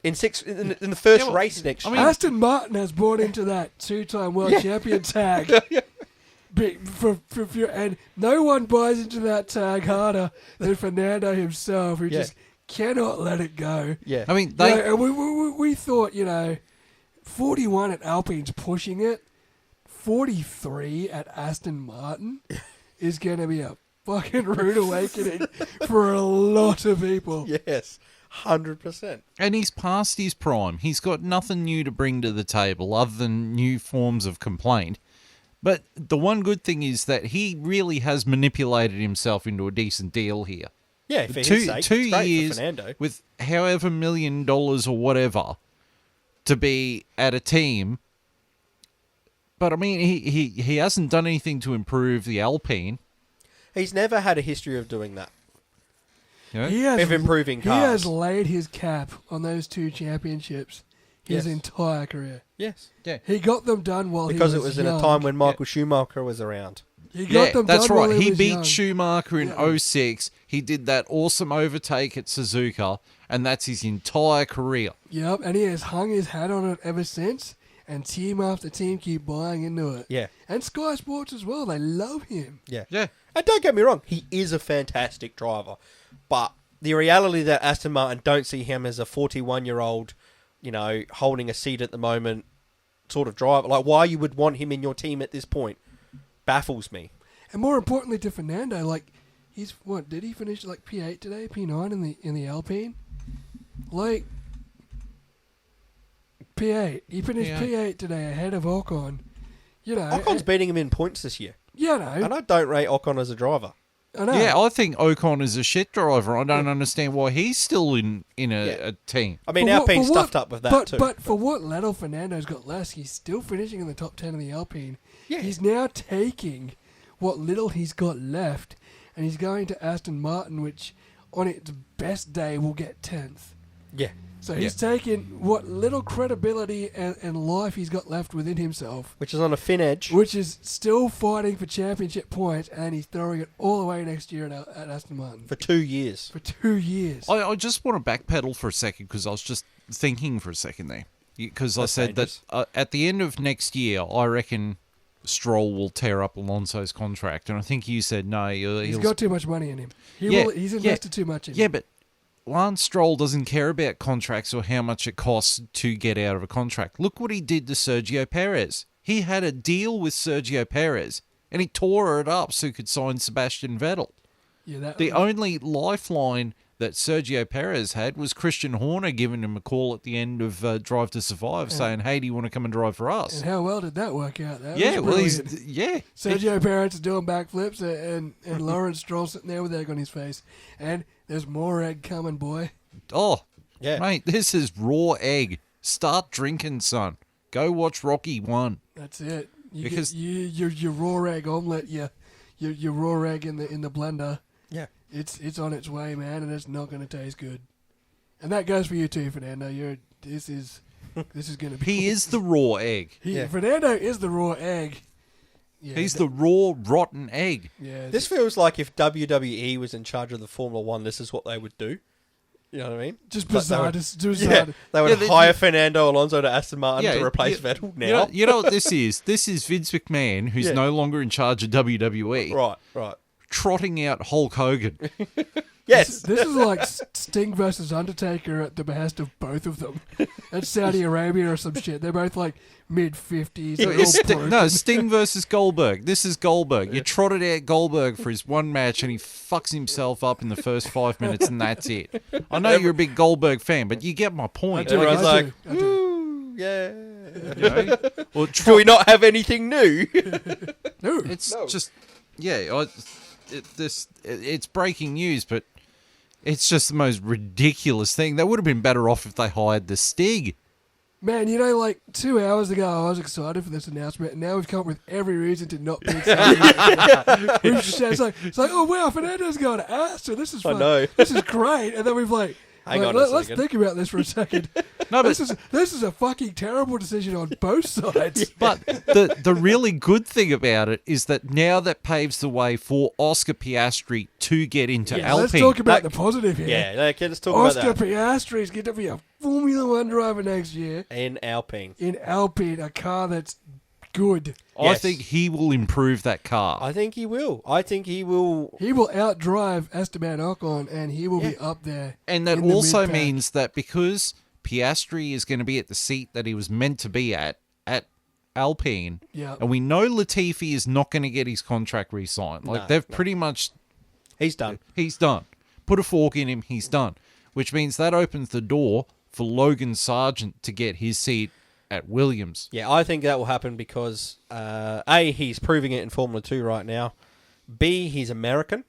in the first Yeah, well, race next I year. mean- Aston Martin has bought into that two-time world champion tag. And no one buys into that tag harder than Fernando himself, who Yeah. just cannot let it go. Yeah. I mean, You they. know, and we thought, 41 at Alpine's pushing it. 43 at Aston Martin is going to be a fucking rude awakening for a lot of people. Yes. 100%. And he's past his prime. He's got nothing new to bring to the table other than new forms of complaint. But the one good thing is that he really has manipulated himself into a decent deal here. Yeah, for two his sake, two it's great years for Fernando. with however $1 million or whatever to be at a team. But I mean, he hasn't done anything to improve the Alpine. He's never had a history of doing that. You know? He has, Of improving he cars. has laid his cap on those 2 championships his Yes. entire career. Yes. Yeah. He got them done while Because he it was was in a young. time when Michael Schumacher was around. He got Yeah, them that's done while right. He was beat young. Schumacher in Yeah. 06. He did that awesome overtake at Suzuka, and that's his entire career. Yep, and he has hung his hat on it ever since, and team after team keep buying into it. Yeah. And Sky Sports as well, they love him. Yeah. Yeah. And don't get me wrong, he is a fantastic driver. But the reality that Aston Martin don't see him as a 41-year-old, holding a seat at the moment sort of driver. Like, why you would want him in your team at this point baffles me. And more importantly to Fernando, like, he's, did he finish like P8 today, P9 in the Alpine? Like, P8. He finished P8. P8 today ahead of Ocon. Ocon's beating him in points this year. Yeah, no. And I don't rate Ocon as a driver. I know. Yeah, I think Ocon is a shit driver. I don't understand why he's still in a team. I mean, For what- Alpine's for what- stuffed up with that too. But for what little Fernando's got less, he's still finishing in the top 10 of the Alpine. Yeah. He's now taking what little he's got left, and he's going to Aston Martin, which on its best day will get 10th. Yeah. So he's taking what little credibility and life he's got left within himself, Which is on a thin edge. which is still fighting for championship points, and he's throwing it all away next year at Aston Martin. For 2 years. For 2 years. I just want to backpedal for a second because I was just thinking for a second there. Because I That's said dangerous. that at the end of next year, I reckon Stroll will tear up Alonso's contract. And I think you said no. He's he'll got too much money in him. Yeah, He's yeah. invested too much in him. Yeah, but Lance Stroll doesn't care about contracts or how much it costs to get out of a contract. Look what he did to Sergio Perez. He had a deal with Sergio Perez, and he tore it up so he could sign Sebastian Vettel. Yeah, The only lifeline that Sergio Perez had was Christian Horner giving him a call at the end of Drive to Survive saying, hey, do you want to come and drive for us? And how well did that work out? That Yeah, was well, brilliant. yeah. Sergio Perez is doing backflips, and Lawrence Stroll sitting there with egg on his face. And there's more egg coming, boy. Oh, Yeah. mate, this is raw egg. Start drinking, son. Go watch Rocky 1. That's it. You Because- get your raw egg omelette, your raw egg in the blender. Yeah. It's on its way, man, and it's not going to taste good. And that goes for you too, Fernando. This is going to be. He is the raw egg. Yeah. Fernando is the raw egg. Yeah, He's the raw, rotten egg. Yeah. This feels like if WWE was in charge of the Formula One, this is what they would do. You know what I mean? just Like they bizarre. would- Just Yeah, bizarre. they would Yeah, they- hire Fernando Alonso to Aston Martin to replace you- Vettel now. You know what this is? This is Vince McMahon, who's Yeah. no longer in charge of WWE, Right. trotting out Hulk Hogan. Yes. This is like Sting versus Undertaker at the behest of both of them. At Saudi Arabia or some shit. They're both like mid-50s. No, Sting versus Goldberg. This is Goldberg. You trotted out Goldberg for his one match, and he fucks himself up in the first 5 minutes, and that's it. I know you're a big Goldberg fan, but you get my point. Everyone's like, I do. "Ooh, yeah." You know? Or Do we not have anything new? No. It's just, yeah. It's breaking news, but it's just the most ridiculous thing. They would have been better off if they hired the Stig. Man, like 2 hours ago, I was excited for this announcement, and now we've come up with every reason to not be excited. It's like, oh wow, Fernando's going to Aston. This is I fun. know. This is great. And then we've Hang on a let's second. think about this for a second. No, but This is a fucking terrible decision on both sides. But the really good thing about it is that now that paves the way for Oscar Piastri to get into Yeah, let's Alpine. talk about the positive here. Yeah, okay, let's talk Oscar about that. Piastri's going to be a Formula One driver next year In Alpine. in Alpine, a car that's good. I Yes. think he will improve that car. I think he will. I think he will. He will outdrive Esteban Ocon, and he will be Yeah. up there. And that in the also mid-pack. means that because Piastri is going to be at the seat that he was meant to be at Alpine, Yeah. and we know Latifi is not going to get his contract re-signed. Like, No, they've no. pretty much... He's done. He's done. Put a fork in him, he's done. Which means that opens the door for Logan Sargent to get his seat at Williams. Yeah, I think that will happen because A, he's proving it in Formula 2 right now. B, he's American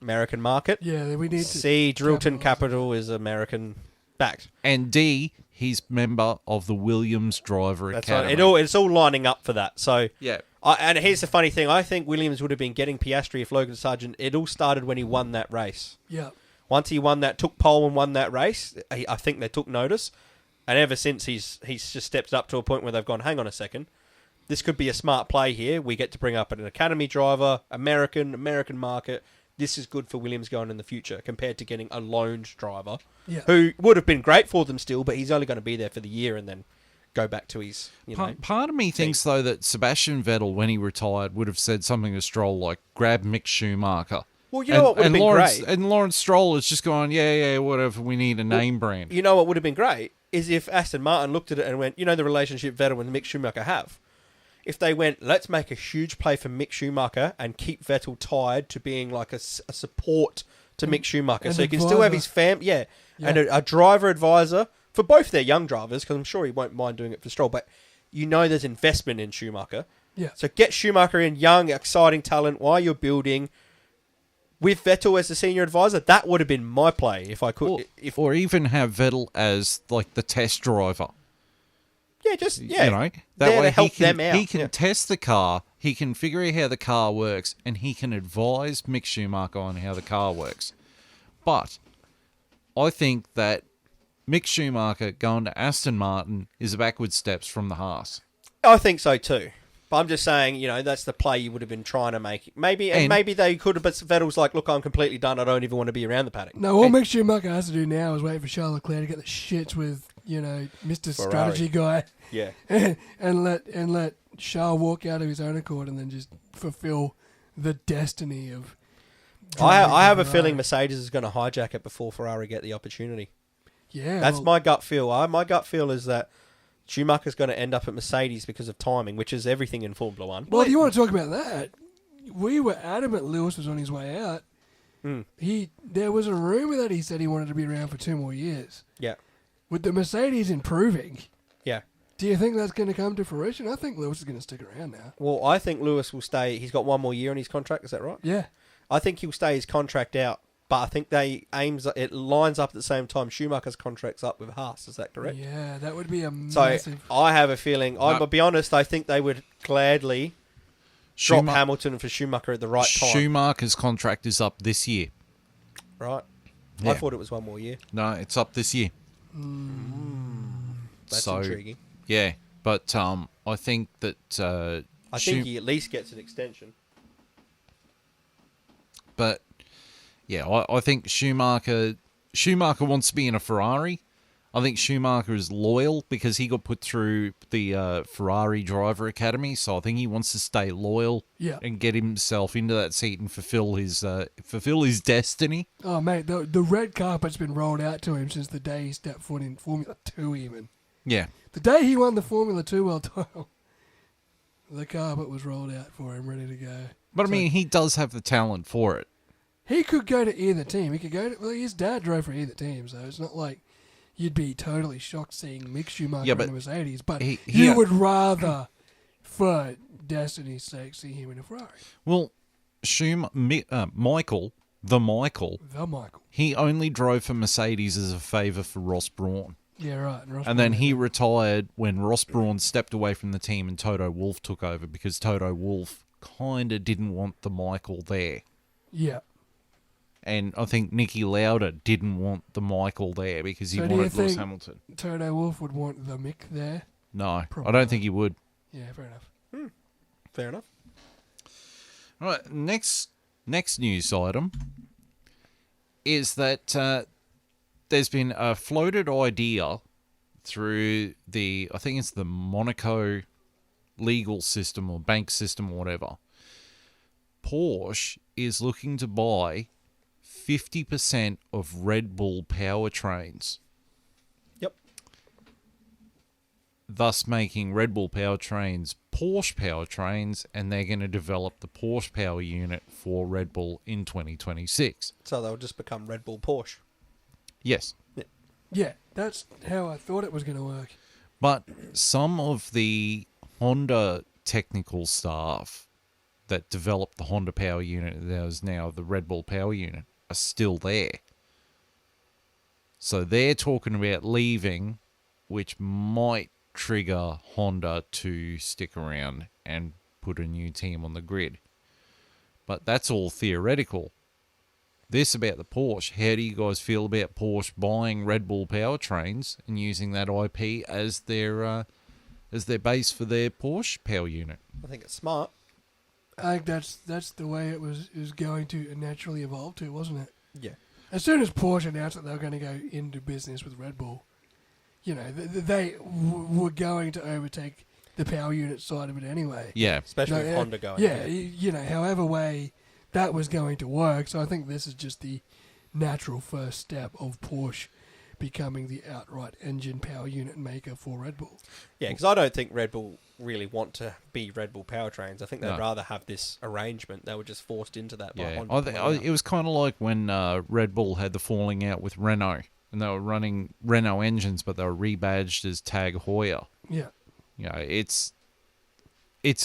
market. Yeah, we need to. C, Drillton capitalise. Capital is American backed. And D, he's member of the Williams Driver That's Academy. right. It's all lining up for that. So Yeah. And here's the funny thing. I think Williams would have been getting Piastri if Logan Sargent... It all started when he won that race. Yeah. Once he took pole and won that race, I think they took notice. And ever since, he's just stepped up to a point where they've gone, hang on a second. This could be a smart play here. We get to bring up an academy driver, American market. This is good for Williams going in the future compared to getting a loaned driver who would have been great for them still, but he's only going to be there for the year and then go back to his, Part of me thinks, though, that Sebastian Vettel, when he retired, would have said something to Stroll like, grab Mick Schumacher. Well, you know what would have been great? And Lawrence Stroll is just going, yeah, whatever, we need a name brand. You know what would have been great is if Aston Martin looked at it and went, the relationship Vettel and Mick Schumacher have. If they went, let's make a huge play for Mick Schumacher and keep Vettel tied to being like a support to Mick Schumacher. So he can still have his and a driver advisor for both their young drivers, because I'm sure he won't mind doing it for Stroll, but there's investment in Schumacher. Yeah. So get Schumacher in, young, exciting talent while you're building with Vettel as the senior advisor. That would have been my play if I could. Or even have Vettel as like the test driver. That way help them out. He can test the car, he can figure out how the car works, and he can advise Mick Schumacher on how the car works. But I think that Mick Schumacher going to Aston Martin is a backward steps from the Haas. I think so too. But I'm just saying, that's the play you would have been trying to make. Maybe they could have, but Vettel's like, look, I'm completely done. I don't even want to be around the paddock. No, all Mick Schumacher has to do now is wait for Charles Leclerc to get the shits with, Mr. Ferrari. Strategy guy. Yeah. and let Charles walk out of his own accord and then just fulfill the destiny of... I have a feeling Mercedes is going to hijack it before Ferrari get the opportunity. Yeah. That's my gut feel. My gut feel is that Schumacher's going to end up at Mercedes because of timing, which is everything in Formula One. Well, if you want to talk about that, we were adamant Lewis was on his way out. There was a rumour that he said he wanted to be around for 2 more years. Yeah. With the Mercedes improving, yeah. Do you think that's going to come to fruition? I think Lewis is going to stick around now. Well, I think Lewis will stay. He's got 1 more year on his contract. Is that right? Yeah. I think he'll stay his contract out, but I think it lines up at the same time. Schumacher's contract's up with Haas. Is that correct? Yeah, that would be a massive... So I have a feeling. I'll be honest. I think they would gladly drop Hamilton for Schumacher at the right time. Schumacher's contract is up this year. Right. Yeah. I thought it was 1 more year. No, it's up this year. That's intriguing. Yeah, but I think that I think he at least gets an extension. But yeah, I think Schumacher wants to be in a Ferrari. I think Schumacher is loyal because he got put through the Ferrari driver academy, so I think he wants to stay loyal and get himself into that seat and fulfill his destiny. Oh mate, the red carpet's been rolled out to him since the day he stepped foot in Formula 2 even. Yeah. The day he won the Formula 2 World Title, the carpet was rolled out for him, ready to go. But I mean, he does have the talent for it. He could go to either team. He could go to... Well, his dad drove for either team, so it's not like you'd be totally shocked seeing Mick Schumacher in a Mercedes, but you would rather, for destiny's sake, see him in a Ferrari. Well, Michael, he only drove for Mercedes as a favour for Ross Brawn. Yeah, right. And then he retired when Ross Brawn stepped away from the team and Toto Wolff took over because Toto Wolff kind of didn't want the Michael there. Yeah. And I think Niki Lauda didn't want the Michael there because he wanted Lewis Hamilton. Toto Wolff would want the Mick there? No, probably I don't think he would. Yeah, fair enough. Fair enough. All right, next news item is that there's been a floated idea through I think it's the Monaco legal system or bank system or whatever. Porsche is looking to buy 50% of Red Bull powertrains. Yep. Thus making Red Bull powertrains Porsche powertrains, and they're going to develop the Porsche power unit for Red Bull in 2026. So they'll just become Red Bull Porsche. Yes. Yeah, that's how I thought it was going to work. But some of the Honda technical staff that developed the Honda power unit that is now the Red Bull power unit are still there. So they're talking about leaving, which might trigger Honda to stick around and put a new team on the grid. But that's all theoretical. This about the Porsche. How do you guys feel about Porsche buying Red Bull powertrains and using that IP as their base for their Porsche power unit? I think it's smart. I think that's the way it was going to naturally evolve to, wasn't it? Yeah. As soon as Porsche announced that they were going to go into business with Red Bull, you know, they were going to overtake the power unit side of it anyway. Yeah. Especially No, with Honda going. Yeah, you know, however way that was going to work. So I think this is just the natural first step of Porsche becoming the outright engine power unit maker for Red Bull. Yeah, because I don't think Red Bull really want to be Red Bull powertrains. I think they'd No. rather have this arrangement. They were just forced into that by Yeah. Honda. It was kind of like when Red Bull had the falling out with Renault, and they were running Renault engines, but they were rebadged as Tag Heuer. Yeah. You know, it's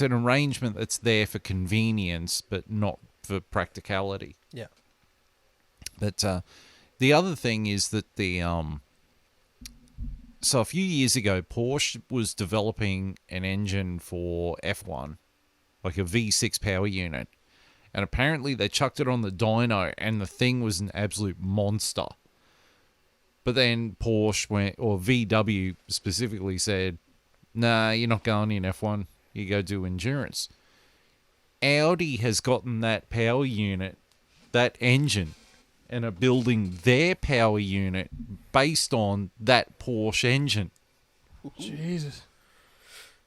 an arrangement that's there for convenience, but not for practicality. Yeah. But the other thing is that so a few years ago, Porsche was developing an engine for F1, like a V6 power unit, and apparently they chucked it on the dyno, and the thing was an absolute monster. But then Porsche went, or VW specifically said, "Nah, you're not going in F1. You go do endurance." Audi has gotten that power unit, that engine, and are building their power unit based on that Porsche engine. Jesus.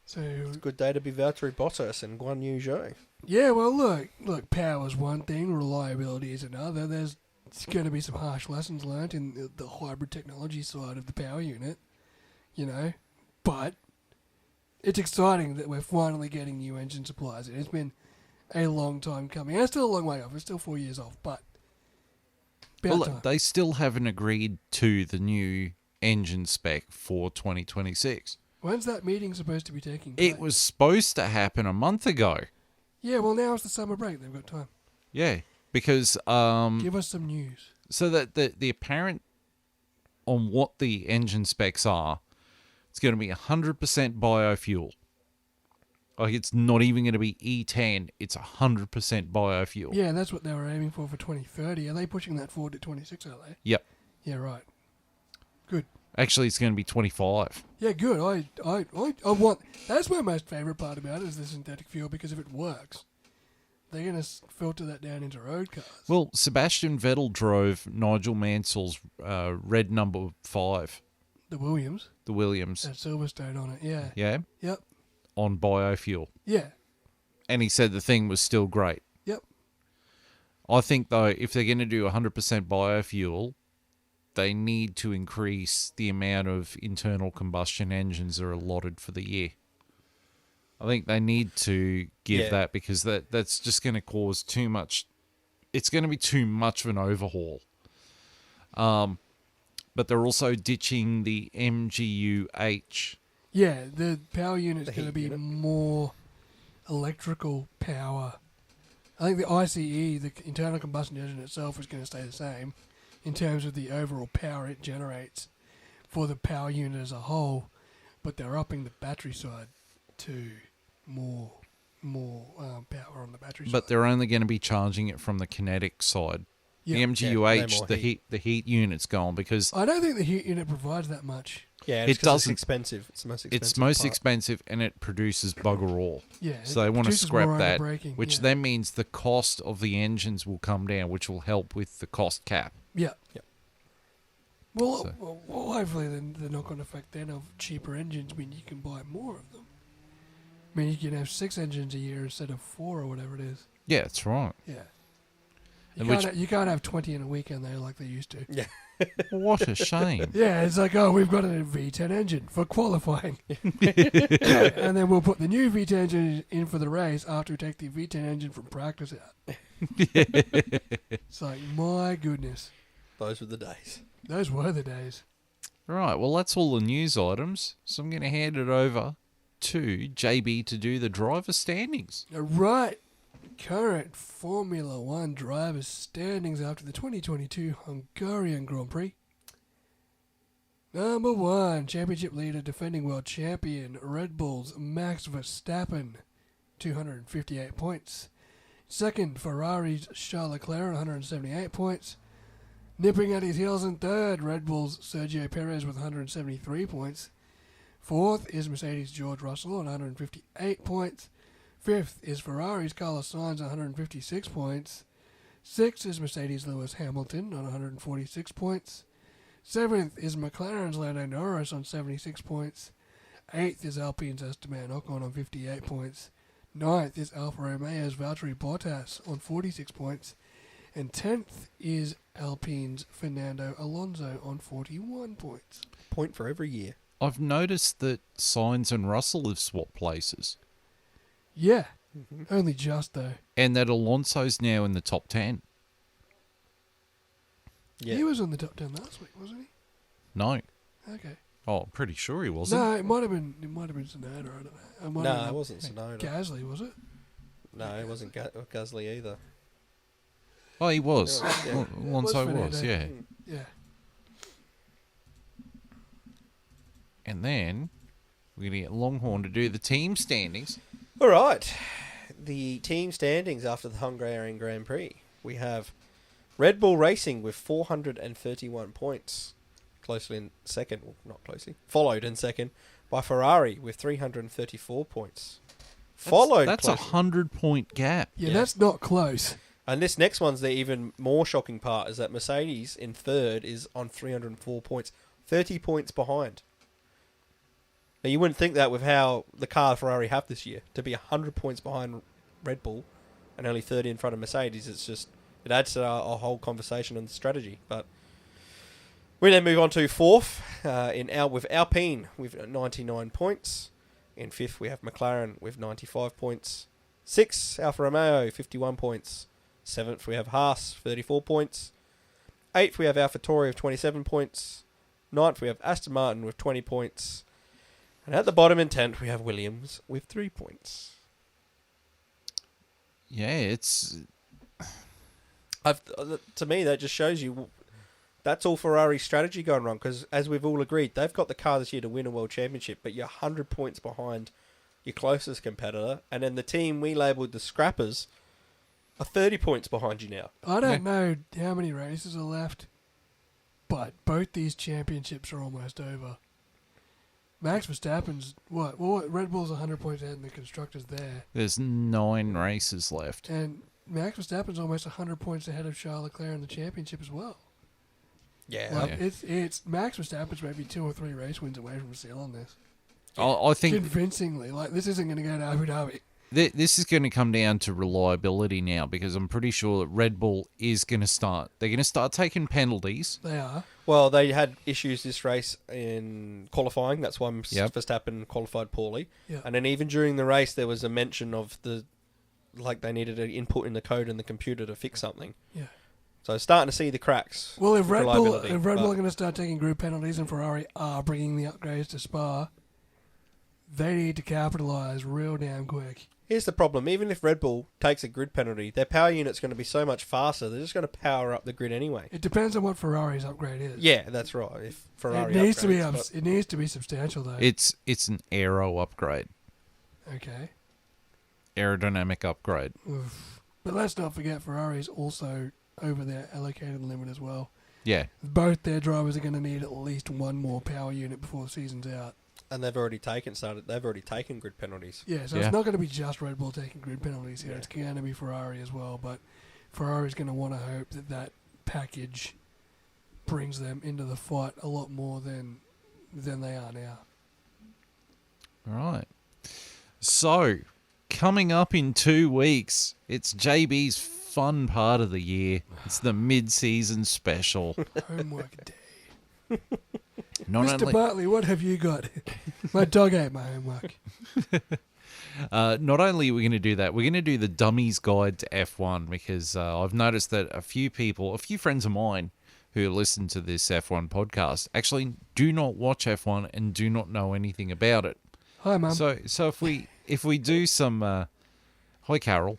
So It's a good day to be Valtteri Bottas and Guan Yu Zhou. yeah, well, look, power's one thing, reliability is another. There's going to be some harsh lessons learned in the hybrid technology side of the power unit, you know, but it's exciting that we're finally getting new engine supplies. It's been a long time coming. And it's still a long way off. It's still 4 years off, but about time. They still haven't agreed to the new engine spec for 2026. When's that meeting supposed to be taking place? It was supposed to happen a month ago. Yeah, well, now it's the summer break. They've got time. Yeah, because Give us some news. so that the apparent on what the engine specs are, it's going to be 100% biofuel. Like, it's not even going to be E10. It's 100% biofuel. Yeah, that's what they were aiming for 2030. Are they pushing that forward to 26, are they? Yep. Yeah, right. Good. Actually, it's going to be 25. Yeah, good. I want... That's my most favourite part about it, is the synthetic fuel, because if it works, they're going to filter that down into road cars. Well, Sebastian Vettel drove Nigel Mansell's red number 5, The Williams. the Williams. That Silverstone on it, yeah. Yeah, Yep. on biofuel. Yeah. And he said the thing was still great. Yep. I think, though, if they're going to do 100% biofuel, they need to increase the amount of internal combustion engines that are allotted for the year. I think they need to give that, because that's just going to cause too much. It's going to be too much of an overhaul. But they're also ditching the MGU-H. Yeah, the power unit's The going to heat be unit. more electrical power. I think the ICE, the internal combustion engine itself, is going to stay the same in terms of the overall power it generates for the power unit as a whole, but they're upping the battery side to more power on the battery side. But they're only going to be charging it from the kinetic side. Yeah. The MGU-H, no more the heat unit's gone, because I don't think the heat unit provides that much. Yeah, It it's 'cause doesn't- It's expensive. It's the most expensive. it's most part. expensive, and it produces bugger all. Yeah, So it they want to produces scrap more that, overbraking, which yeah. then means the cost of the engines will come down, which will help with the cost cap. Yeah. Yep. Well, So- well, hopefully the knock-on effect then of cheaper engines mean you can buy more of them. I mean, you can have 6 engines a year instead of 4 or whatever it is. Yeah, that's right. Yeah. And You can't have 20 in a weekend though, like they used to. Yeah. What a shame. Yeah, it's like, oh, we've got a V10 engine for qualifying. And then we'll put the new V10 engine in for the race after we take the V10 engine from practice out. It's like, my goodness. Those were the days. Those were the days. Right, well, that's all the news items. So I'm going to hand it over to JB to do the driver standings. Right. Current Formula One drivers' standings after the 2022 Hungarian Grand Prix. Number 1, championship leader, defending world champion, Red Bull's Max Verstappen. 258 points. Second, Ferrari's Charles Leclerc, 178 points. Nipping at his heels in third, Red Bull's Sergio Perez with 173 points. Fourth is Mercedes' George Russell on 158 points. Fifth is Ferrari's Carlos Sainz on 156 points. Sixth is Mercedes' Lewis Hamilton on 146 points. Seventh is McLaren's Lando Norris on 76 points. Eighth is Alpine's Esteban Ocon on 58 points. Ninth is Alfa Romeo's Valtteri Bottas on 46 points. And 10th is Alpine's Fernando Alonso on 41 points. Point for every year. I've noticed that Sainz and Russell have swapped places. Yeah, only just though. And that Alonso's now in the top 10. Yeah. He was on the top 10 last week, wasn't he? No. Okay. Oh, I'm pretty sure he wasn't. No, it might have been Sonoda. I don't know. No, it wasn't Sonoda. Gasly, was it? No, it wasn't Gasly either. Oh, he was. Yeah. Alonso It was was, Fernando. yeah. Yeah. And then we're going to get Longhorn to do the team standings. All right. The team standings after the Hungarian Grand Prix. We have Red Bull Racing with 431 points. Closely in second. Well, not closely. Followed in second by Ferrari with 334 points. That's a 100-point gap. Yeah, that's not close. And this next one's the even more shocking part, is that Mercedes in third is on 304 points. 30 points behind. Now, you wouldn't think that with how the car Ferrari have this year, to be 100 points behind Red Bull and only 30 in front of Mercedes. It's just, it adds to our whole conversation and strategy. But we then move on to fourth with Alpine with 99 points. In fifth, we have McLaren with 95 points. Sixth, Alfa Romeo, 51 points. Seventh, we have Haas, 34 points. Eighth, we have AlphaTauri with 27 points. Ninth, we have Aston Martin with 20 points. And at the bottom in 10th, we have Williams with 3 points. Yeah, it's... To me, that just shows you that's all Ferrari's strategy going wrong, because as we've all agreed, they've got the car this year to win a world championship, but you're 100 points behind your closest competitor, and then the team we labelled the Scrappers are 30 points behind you now. I don't know how many races are left, but both these championships are almost over. Max Verstappen's what? Well, Red Bull's 100 points ahead, and the constructors there. There's 9 races left. And Max Verstappen's almost 100 points ahead of Charles Leclerc in the championship as well. Yeah. Like, it's Max Verstappen's maybe 2 or 3 race wins away from sealing this. I think Convincingly. Like, this isn't going to go to Abu Dhabi. this is going to come down to reliability now, because I'm pretty sure that Red Bull is going to start. They're going to start taking penalties. They are. Well, they had issues this race in qualifying. That's why Yep. Verstappen qualified poorly. Yeah. And then even during the race, there was a mention of they needed an input in the code in the computer to fix something. Yeah. So starting to see the cracks. Well, if Red Bull reliability, are but- going to start taking group penalties and Ferrari are bringing the upgrades to Spa, they need to capitalise real damn quick. Here's the problem. Even if Red Bull takes a grid penalty, their power unit's going to be so much faster, they're just going to power up the grid anyway. It depends on what Ferrari's upgrade is. Yeah, that's right. If Ferrari it needs to be upgrades, it needs to be substantial though. It's an aero upgrade, Okay. aerodynamic upgrade. Oof. But let's not forget Ferrari's also over their allocated limit as well. Yeah, Both their drivers are going to need at least one more power unit before the season's out. and they've already taken grid penalties. Yeah, so Yeah. it's not going to be just Red Bull taking grid penalties here. Yeah. It's going to be Ferrari as well. But Ferrari's going to want to hope that package brings them into the fight a lot more than they are now. all right. So, coming up in 2 weeks, it's JB's fun part of the year. It's the mid-season special. Homework day. Not Mr. only, Bartley, what have you got? My dog ate my homework. not only are we going to do that, we're going to do the Dummies Guide to F1, because I've noticed that a few friends of mine who listen to this F1 podcast actually do not watch F1 and do not know anything about it. Hi, Mum. So if we do some, hi Carol,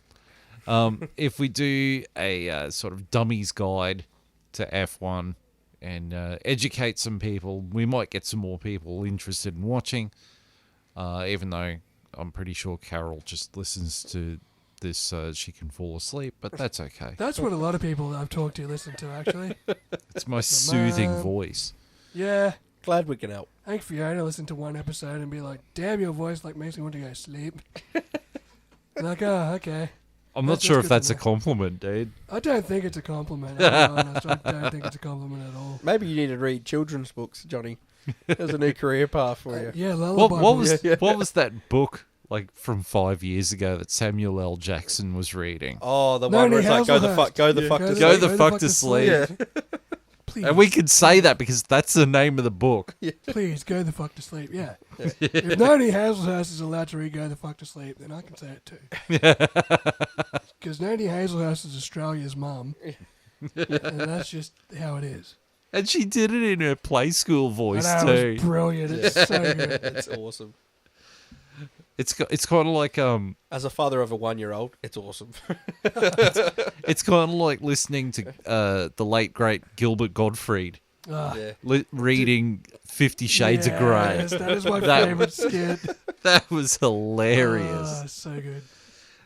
if we do a sort of Dummies Guide to F1 and educate some people, we might get some more people interested in watching. Even though I'm pretty sure Carol just listens to this so she can fall asleep, but that's okay. That's what a lot of people I've talked to listen to, actually. It's my soothing mum. voice. Yeah. Glad we can help. I think Fiona listened to one episode and be like, damn, your voice like makes me want to go to sleep. Like, oh, okay. I'm not That's sure good if to that's a know. compliment, dude. I don't think it's a compliment. I'll be honest. I don't think it's a compliment at all. Maybe you need to read children's books, Johnny. There's a new career path for you. Yeah, What, lullaby. what was Yeah. what was that book like from 5 years ago that Samuel L. Jackson was reading? Oh, the No, one where Nick it's like, go the Hasselhurst. fuck, go the Yeah, fuck to Go sleep. the fuck to sleep. Yeah. Please, And we can say that because that's the name of the book. please go the fuck to sleep. Yeah. If Noni Hazelhurst is allowed to read "Go the fuck to sleep," then I can say it too. Because Noni Hazelhurst is Australia's mum, and that's just how it is. And she did it in her play school And voice that too. was brilliant. It's so good. It's awesome. It's kind of like As a father of a 1-year-old, it's awesome. it's kind of like listening to the late great Gilbert Gottfried Ah, Yeah. reading 50 Shades of Grey. Yes, that is my That- favourite skit. That was hilarious. Ah, so good.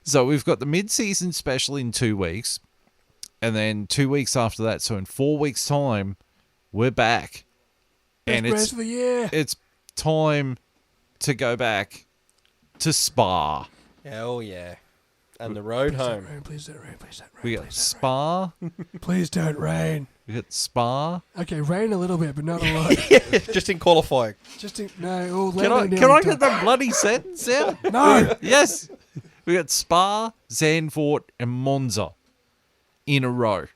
So we've got the mid-season special in 2 weeks, and then 2 weeks after that. So in 4 weeks' time, we're back, Best and race of the year. it's time to go back to Spa. Hell yeah. And the road Please don't home. rain, please don't rain, please don't rain. We got please Spa. don't rain. Please don't rain. We got Spa. Okay, rain a little bit, but not a lot. Just in qualifying. Just in, no. Oh, Can I get the bloody sentence out? No. Yes. We got Spa, Zandvoort, and Monza in a row.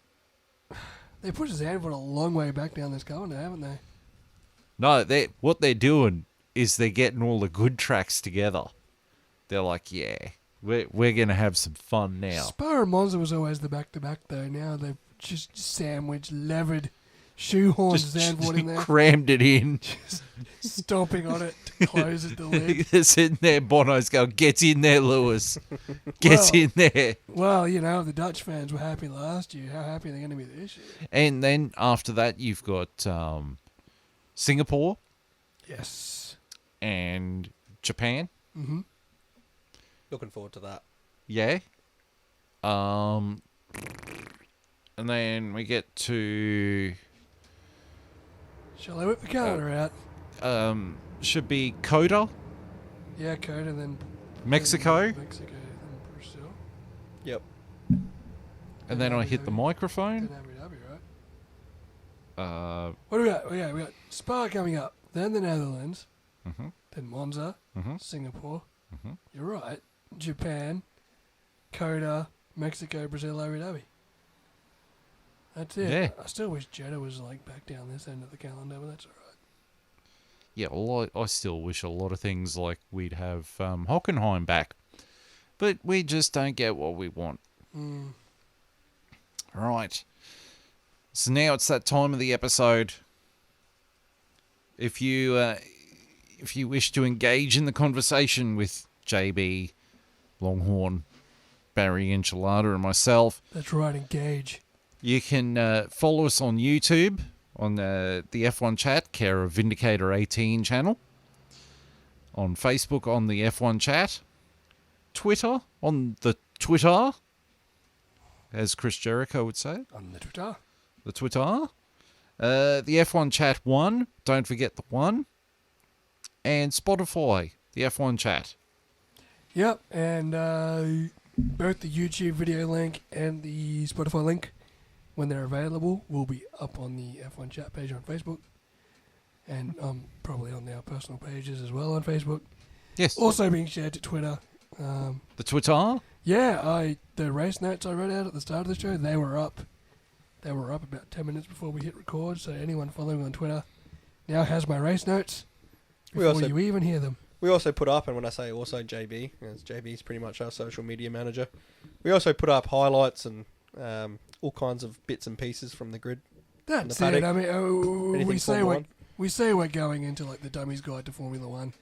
They pushed Zandvoort a long way back down this calendar, haven't they? No, what they're doing is they're getting all the good tracks together. They're like, yeah, we're gonna have some fun now. Spa and Monza was always the back-to-back, though. Now they've just sandwiched, levered, shoehorned Zandvoort in there, Crammed it in. stomping on it to close it, the lid. They're sitting there, Bono's going, get in there, Lewis. Get Well- in there. Well, you know, the Dutch fans were happy last year. How happy are they going to be this year? And then after that, you've got Singapore Yes. and Japan. Mm-hmm. Looking forward to that. Yeah. And then we get to Shall I whip the calendar out? should be Coda, Yeah, Coda, then Mexico, Mexico, then Brazil. Yep. and then I hit the Then microphone. Abu Dhabi, right? Uh, What do we got? We got Spa coming up, then the Netherlands, mhm, then Monza, mhm, Singapore. mhm. You're right. Japan, Coda, Mexico, Brazil, Abu Dhabi. That's it. Yeah. I still wish Jeddah was like back down this end of the calendar, but that's all right. Yeah, well, I still wish a lot of things like we'd have Hockenheim back, but we just don't get what we want. Mm. Right. So now it's that time of the episode. If you wish to engage in the conversation with JB, Longhorn, Barry Enchilada, and myself, That's right. Engage. you can follow us on YouTube on the F1 Chat, care of Vindicator 18 channel. On Facebook on the F1 Chat. Twitter on the Twitter, as Chris Jericho would say. On the Twitter. The Twitter. The F1 Chat 1. Don't forget the 1. And Spotify, the F1 Chat. Yep, and both the YouTube video link and the Spotify link, when they're available, will be up on the F1 Chat page on Facebook. And probably on our personal pages as well on Facebook. Yes. Also being shared to Twitter. The Twitter. Yeah, the race notes I read out at the start of the show, they were up. They were up about 10 minutes before we hit record, so anyone following on Twitter now has my race notes We before also- you even hear them. We also put up, and when I say also JB, as JB's pretty much our social media manager, we also put up highlights and all kinds of bits and pieces from the grid. That's the paddock. it. I mean, Anything we say we're going into like the Dummies Guide to Formula One,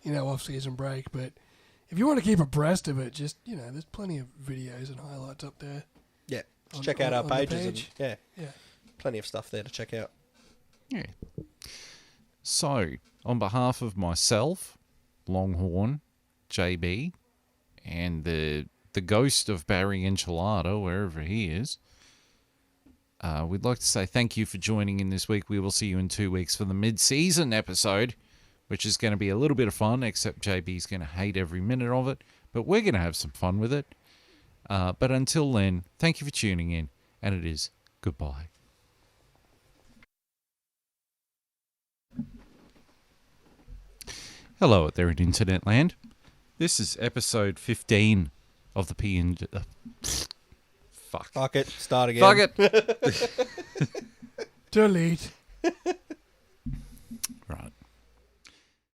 off-season break. But if you want to keep abreast of it, just there's plenty of videos and highlights up there. Yeah, just On- check out our on the pages. page. And, Yeah. plenty of stuff there to check out. Yeah. So, on behalf of myself, Longhorn, JB and the ghost of Barry Enchilada, wherever he is. We'd like to say thank you for joining in this week. We will see you in 2 weeks for the mid-season episode, which is going to be a little bit of fun, except JB's going to hate every minute of it, but we're going to have some fun with it. But until then, thank you for tuning in, and it is goodbye. Hello out there in Internet Land. This is episode 15 of the Fuck. Fuck it. Start again. Fuck it. Delete.